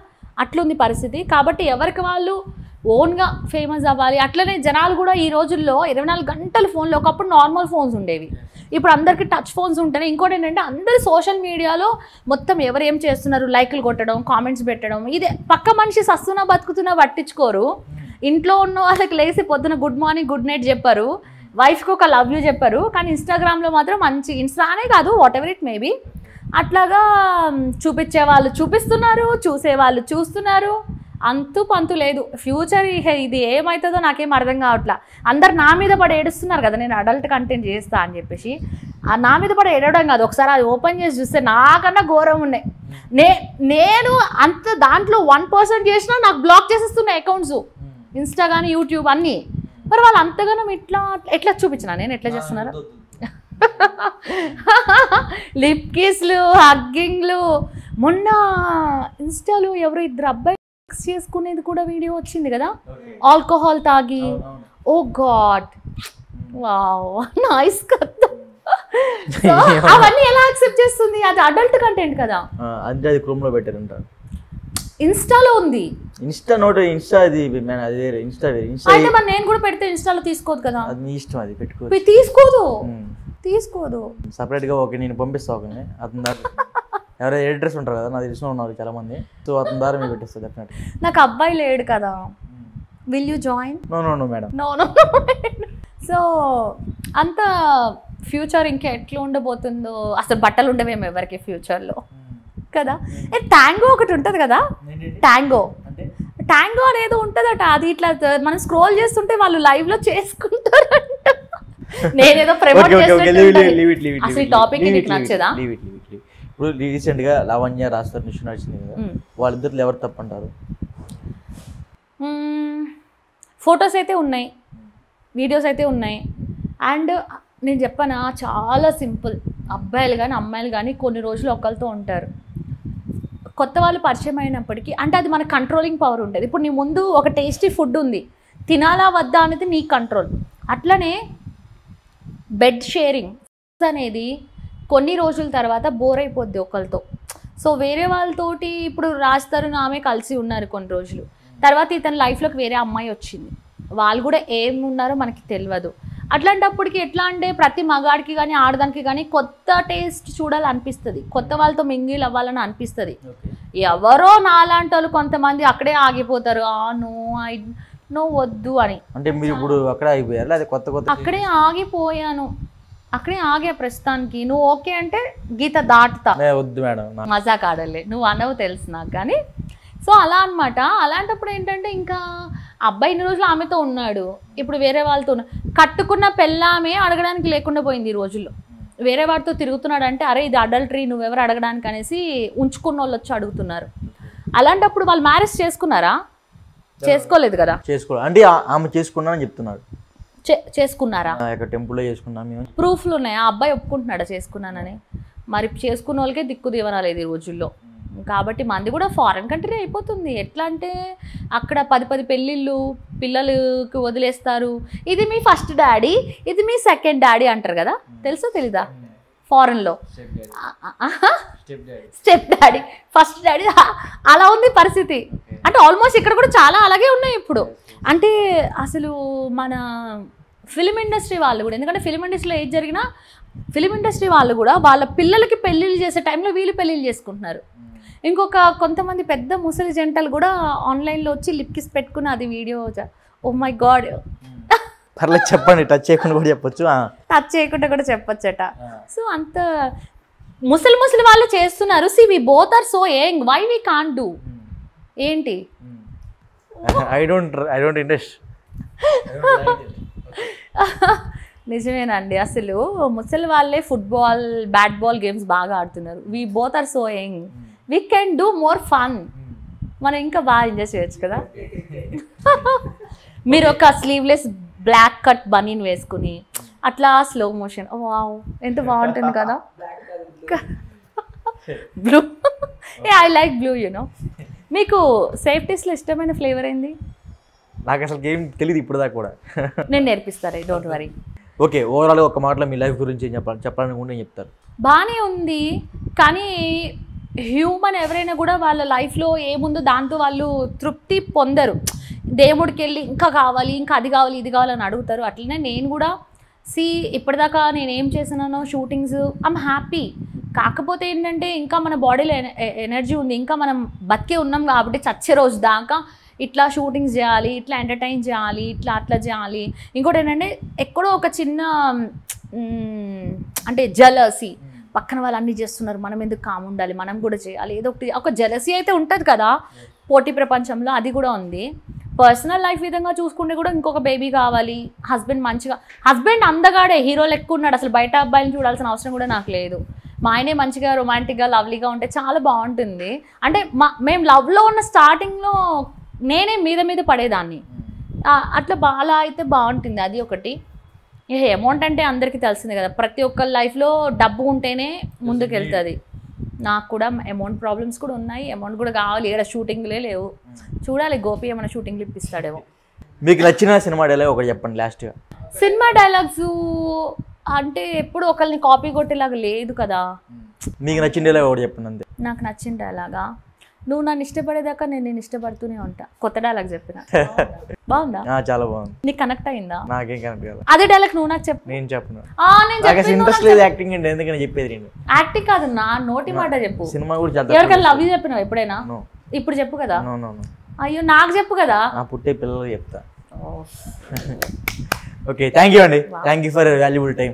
S2: అట్లుంది పరిస్థితి. కాబట్టి ఎవరికి వాళ్ళు ఓన్గా ఫేమస్ అవ్వాలి. అట్లనే జనాలు కూడా ఈ రోజుల్లో 24 గంటలు ఫోన్లో, ఒకప్పుడు నార్మల్ ఫోన్స్ ఉండేవి, ఇప్పుడు అందరికి టచ్ ఫోన్స్ ఉంటేనే. ఇంకోటి ఏంటంటే అందరు సోషల్ మీడియాలో మొత్తం ఎవరు ఏం చేస్తున్నారు లైక్లు కొట్టడం, కామెంట్స్ పెట్టడం, ఇదే. పక్క మనిషి సస్తున్నా బతుకుతున్నా పట్టించుకోరు. ఇంట్లో ఉన్న వాళ్ళకి లేసి పొద్దున గుడ్ మార్నింగ్ గుడ్ నైట్ చెప్పారు, వైఫ్కి ఒక లవ్ యూ చెప్పారు. కానీ ఇన్స్టాగ్రామ్లో మాత్రం మంచి, ఇన్స్టానే కాదు వాట్ ఎవర్ ఇట్ మేబీ, అట్లాగా చూపించే వాళ్ళు చూపిస్తున్నారు, చూసేవాళ్ళు చూస్తున్నారు. అంతు పంతు లేదు. ఫ్యూచర్ ఇది ఏమవుతుందో నాకేం అర్థం కావట్లా. అందరు నా మీద పడి ఏడుస్తున్నారు కదా నేను అడల్ట్ కంటెంట్ చేస్తా అని చెప్పేసి. నా మీద పడి ఏడవడం కాదు, ఒకసారి అది ఓపెన్ చేసి చూస్తే నాకన్నా ఘోరం ఉన్నాయి. నేను అంత దాంట్లో 1% చేసినా నాకు బ్లాక్ చేసేస్తున్నాయి అకౌంట్స్, ఇన్స్టా కానీ యూట్యూబ్ అన్నీ. మరి వాళ్ళు అంతగానో ఎట్లా చూపించినా నేను ఎట్లా చేస్తున్నారు? లిప్ కిస్లు, హగ్గింగ్లు. మొన్న ఇన్స్టాలో ఎవరు ఇద్దరు అబ్బాయి చేసుకునేది కూడా వీడియో వచ్చింది కదా, ఆల్కహాల్ తాగి. ఓ గాడ్, వావ్, నైస్ కదా. అవన్నీ ఎలా యాక్సెప్ట్ చేస్తుంది? అది అడల్ట్ కంటెంట్ కదా.
S1: అంటే అది క్రోమ్ లో పెట్టారంట,
S2: ఇన్స్టాలో ఉంది.
S1: ఇన్స్టా నోట్, ఇన్స్టా అది అది వేరే, ఇన్స్టా వేరే. ఇన్స్టా
S2: అయితే మరి నేను కూడా పెడితే ఇన్స్టాలో తీసుకోదు కదా.
S1: అది మీ ఇష్టం, అది పెట్టుకో.
S2: తీసుకోదు
S1: సపరేట్గా. ఓకే, నేను పంపిస్తా. ఓకే, అతని దాకా ఎవరైనా ఎడిటర్స్ ఉంటారు కదా, నాకు తెలిసిన ఉన్నారు చాలా మంది, సో అతని ద్వారా మీరు పెట్టేస్తా డెఫినెట్.
S2: నాకు అబ్బాయి లేడు కదా. Will you join?
S1: No madam,
S2: no. So అంత ఫ్యూచర్ ఇంకా ఎట్లా ఉండబోతుందో అసలు. బట్టలు ఉండవేమో ఎవరికి ఫ్యూచర్లో కదా. ట్యాంగో ఒకటి ఉంటుంది కదా, ట్యాంగో అనేది ఉంటుందట. అది ఇట్లా మనం స్క్రోల్ చేస్తుంటే వాళ్ళు లైవ్ లో చేసుకుంటారంట. నేనేదో ప్రమోట్ చేస్తుంటే అసలు టాపిక్ నీకు నచ్చదా?
S1: ఇప్పుడు రీసెంట్ గా లావణ్య రాస్తారు నిషు నడిచింది కదా, వాళ్ళిద్దరు ఎవరు తప్పంటారు?
S2: ఫొటోస్ అయితే ఉన్నాయి, వీడియోస్ అయితే ఉన్నాయి. అండ్ నేను చెప్పానా, చాలా సింపుల్. అబ్బాయిలు కానీ అమ్మాయిలు కానీ కొన్ని రోజులు ఒకరితో ఉంటారు, కొత్త వాళ్ళు పరిచయం అయినప్పటికీ అంటే అది మన కంట్రోలింగ్ పవర్ ఉంటుంది. ఇప్పుడు నీ ముందు ఒక టేస్టీ ఫుడ్ ఉంది, తినాలా వద్దా అనేది నీ కంట్రోల్. అట్లనే బెడ్ షేరింగ్ అనేది కొన్ని రోజుల తర్వాత బోర్ అయిపోద్ది ఒకరితో. సో వేరే వాళ్ళతోటి ఇప్పుడు రాస్తారు ఆమె కలిసి ఉన్నారు కొన్ని రోజులు, తర్వాత ఇతని లైఫ్లోకి వేరే అమ్మాయి వచ్చింది, వాళ్ళు కూడా ఏం ఉన్నారో మనకి తెలియదు. అట్లాంటప్పటికి ఎట్లా అంటే ప్రతి మగాడికి కానీ ఆడదానికి కానీ కొత్త టేస్ట్ చూడాలనిపిస్తుంది, కొత్త వాళ్ళతో మింగిల్ అవ్వాలని అనిపిస్తుంది. ఎవరో నాలాంటి వాళ్ళు కొంతమంది అక్కడే ఆగిపోతారు, నో వద్దు అని.
S1: అంటే మీరు ఇప్పుడు అక్కడే ఆగిపోయారు? అది కొత్త
S2: అక్కడే ఆగిపోయాను, అక్కడే ఆగా ప్రస్తుతానికి. నువ్వు ఓకే అంటే గీత దాటుతా,
S1: వద్దు మేడం
S2: మజాక్ ఆడలే, నువ్వు అనవు తెలుసు నాకు. కానీ సో అలా అనమాట. అలాంటప్పుడు ఏంటంటే ఇంకా అబ్బాయి ఇన్ని రోజులు ఆమెతో ఉన్నాడు, ఇప్పుడు వేరే వాళ్ళతో కట్టుకున్న పెళ్ళామే అడగడానికి లేకుండా పోయింది ఈ రోజుల్లో. వేరే వాడితో తిరుగుతున్నాడు అంటే అరే ఇది అడల్టరీ, నువ్వెవరు అడగడానికి అనేసి ఉంచుకున్న వాళ్ళు వచ్చి అడుగుతున్నారు. అలాంటప్పుడు వాళ్ళు మ్యారేజ్ చేసుకున్నారా? చేసుకోలేదు కదా.
S1: అంటే ఆమె చేసుకున్నానని చెప్తున్నారు.
S2: చేసుకున్నారా?
S1: టెంపుల్లో చేసుకున్నాం.
S2: ప్రూఫ్లు ఉన్నాయి. ఆ అబ్బాయి ఒప్పుకుంటున్నాడా చేసుకున్నానని? మరి చేసుకున్న వాళ్ళకే దిక్కు దివనాలేదు ఈ రోజుల్లో. కాబట్టి మంది కూడా ఫారెన్ కంట్రీ అయిపోతుంది. ఎట్లా అంటే అక్కడ 10 పెళ్ళిళ్ళు, పిల్లలకి వదిలేస్తారు. ఇది మీ ఫస్ట్ డాడీ, ఇది మీ సెకండ్ డాడీ అంటారు కదా, తెలుసో తెలీదా? ఫారెన్లో స్టెప్ డాడీ, ఫస్ట్ డాడీ, అలా ఉంది పరిస్థితి. అంటే ఆల్మోస్ట్ ఇక్కడ కూడా చాలా అలాగే ఉన్నాయి ఇప్పుడు. అంటే అసలు మన ఫిలిం ఇండస్ట్రీ వాళ్ళు కూడా, ఎందుకంటే ఫిలిం ఇండస్ట్రీలో ఏది జరిగినా ఫిలిం ఇండస్ట్రీ వాళ్ళు కూడా వాళ్ళ పిల్లలకి పెళ్ళిళ్ళు చేసే టైంలో వీళ్ళు పెళ్ళిళ్ళు చేసుకుంటున్నారు. ఇంకొక కొంతమంది పెద్ద ముసలి జంటలు కూడా ఆన్లైన్లో వచ్చి లిప్ కిస్ పెట్టుకుని అది వీడియో. Oh my God.
S1: పర్లేదు చెప్పండి, టచ్ చేయకుండా కూడా చెప్పొచ్చు,
S2: టచ్ చేయకుండా కూడా చెప్పొచ్చట. సో అంత ముసలి వాళ్ళు చేస్తున్నారు. See we both are so young, why we can't do? ఏంటి?
S1: I don't interest.
S2: నిజమేనండి. అసలు ముసలి వాళ్ళే ఫుట్బాల్, బ్యాట్ బాల్ గేమ్స్ బాగా ఆడుతున్నారు. We both are so young, we can do more fun. మనం ఇంకా బాగా ఎంజాయ్ చేయొచ్చు కదా. మీరు ఒక స్లీవ్లెస్ బ్లాక్ కట్ బనీన్ వేసుకుని అట్లా స్లో మోషన్, వావ్ ఎంత బాగుంటుంది కదా. Blue, I like blue. You know, మీకు సేఫ్టీస్లో ఇష్టమైన ఫ్లేవర్ ఏంది?
S1: నాకు అసలు గేమ్ తెలియదు ఇప్పుడు దాకా కూడా.
S2: నేను నేర్పిస్తారే, డోంట్ వరీ.
S1: ఓకే, ఓవరాల్గా ఒక మాటలో మీ లైఫ్ గురించి ఏం చెప్పాలనుకుంటే ఏం చెప్తారు?
S2: బాగానే ఉంది, కానీ హ్యూమన్ ఎవరైనా కూడా వాళ్ళ లైఫ్లో ఏముందో దాంతో వాళ్ళు తృప్తి పొందరు. దేవుడికి వెళ్ళి ఇంకా కావాలి, ఇంకా అది కావాలి, ఇది కావాలని అడుగుతారు. అట్లనే నేను కూడా ఇప్పటిదాకా నేను ఏం చేసినానో షూటింగ్స్ ఐమ్ హ్యాపీ. కాకపోతే ఏంటంటే ఇంకా మన బాడీలో ఎనర్జీ ఉంది, ఇంకా మనం బతికే ఉన్నాం కాబట్టి చచ్చే రోజు దాకా ఇట్లా షూటింగ్స్ చేయాలి, ఇట్లా ఎంటర్టైన్ చేయాలి, ఇట్లా అట్లా చేయాలి. ఇంకోటి ఏంటంటే ఎక్కడో ఒక చిన్న అంటే జలసీ, పక్కన వాళ్ళు అన్నీ చేస్తున్నారు మనం ఎందుకు కామ్ ఉండాలి, మనం కూడా చేయాలి, ఏదో ఒక జలసీ అయితే ఉంటుంది కదా పోటీ ప్రపంచంలో, అది కూడా ఉంది. పర్సనల్ లైఫ్ విధంగా చూసుకుంటే కూడా ఇంకొక బేబీ కావాలి, హస్బెండ్ అందగాడే, హీరో లెక్క ఉన్నాడు, అసలు బయట అబ్బాయిని చూడాల్సిన అవసరం కూడా నాకు లేదు. మా ఆయనే మంచిగా రొమాంటిక్గా లవ్లీగా ఉంటే చాలా బాగుంటుంది. అంటే మేము లవ్లో ఉన్న స్టార్టింగ్లో నేనే మీద పడేదాన్ని, అట్లా అలా అయితే బాగుంటుంది. అది ఒకటి. ఇక అమౌంట్ అంటే అందరికీ తెలిసిందే కదా, ప్రతి ఒక్కరి లైఫ్లో డబ్బు ఉంటేనే ముందుకు వెళ్తుంది. నాకు కూడా అమౌంట్ ప్రాబ్లమ్స్ కూడా ఉన్నాయి, అమౌంట్ కూడా కావాలి. ఇక్కడ షూటింగ్లే లేవు, చూడాలి గోపి ఏమైనా షూటింగ్లు ఇప్పిస్తాడేమో.
S1: మీకు నచ్చిన సినిమా డైలాగ్ ఒకటి చెప్పండి లాస్ట్గా.
S2: సినిమా డైలాగ్స్ అంటే ఎప్పుడు ఒకరిని కాపీ కొట్టేలాగా లేదు కదా.
S1: మీకు నచ్చిన డైలాగ్ ఒకటి చెప్పండి అంతే.
S2: నాకు నచ్చిన డైలాగా, నువ్వు నన్ను ఇష్టపడేదాకా నేను ఇష్టపడుతూనే ఉంటా. కొత్త డైలాగ్ చెప్పిన బాగుందా?
S1: చాలా బాగుంది.
S2: నీకు కనెక్ట్ అయిందా?
S1: నాకేం కనెక్ట్ కాదు.
S2: అదే డైలాగ్ నువ్వు నాకు చెప్పు.
S1: నేను చెప్పను,
S2: నేను
S1: ఇంట్రెస్ట్ లేదు యాక్టింగ్ అంటే, ఎందుకని చెప్పేది నేను.
S2: యాక్టింగ్ కాదు నా నోటి మాట చెప్పు.
S1: సినిమా కూడా
S2: ఎవరికైనా లవ్ యూ చెప్పినావు ఎప్పుడైనా? ఇప్పుడు చెప్పు కదా. అయ్యో నాకు చెప్పు కదా.
S1: పుట్టే పిల్లలు చెప్తా. ఓకే, థ్యాంక్ యూ అండి, thank you for valuable time.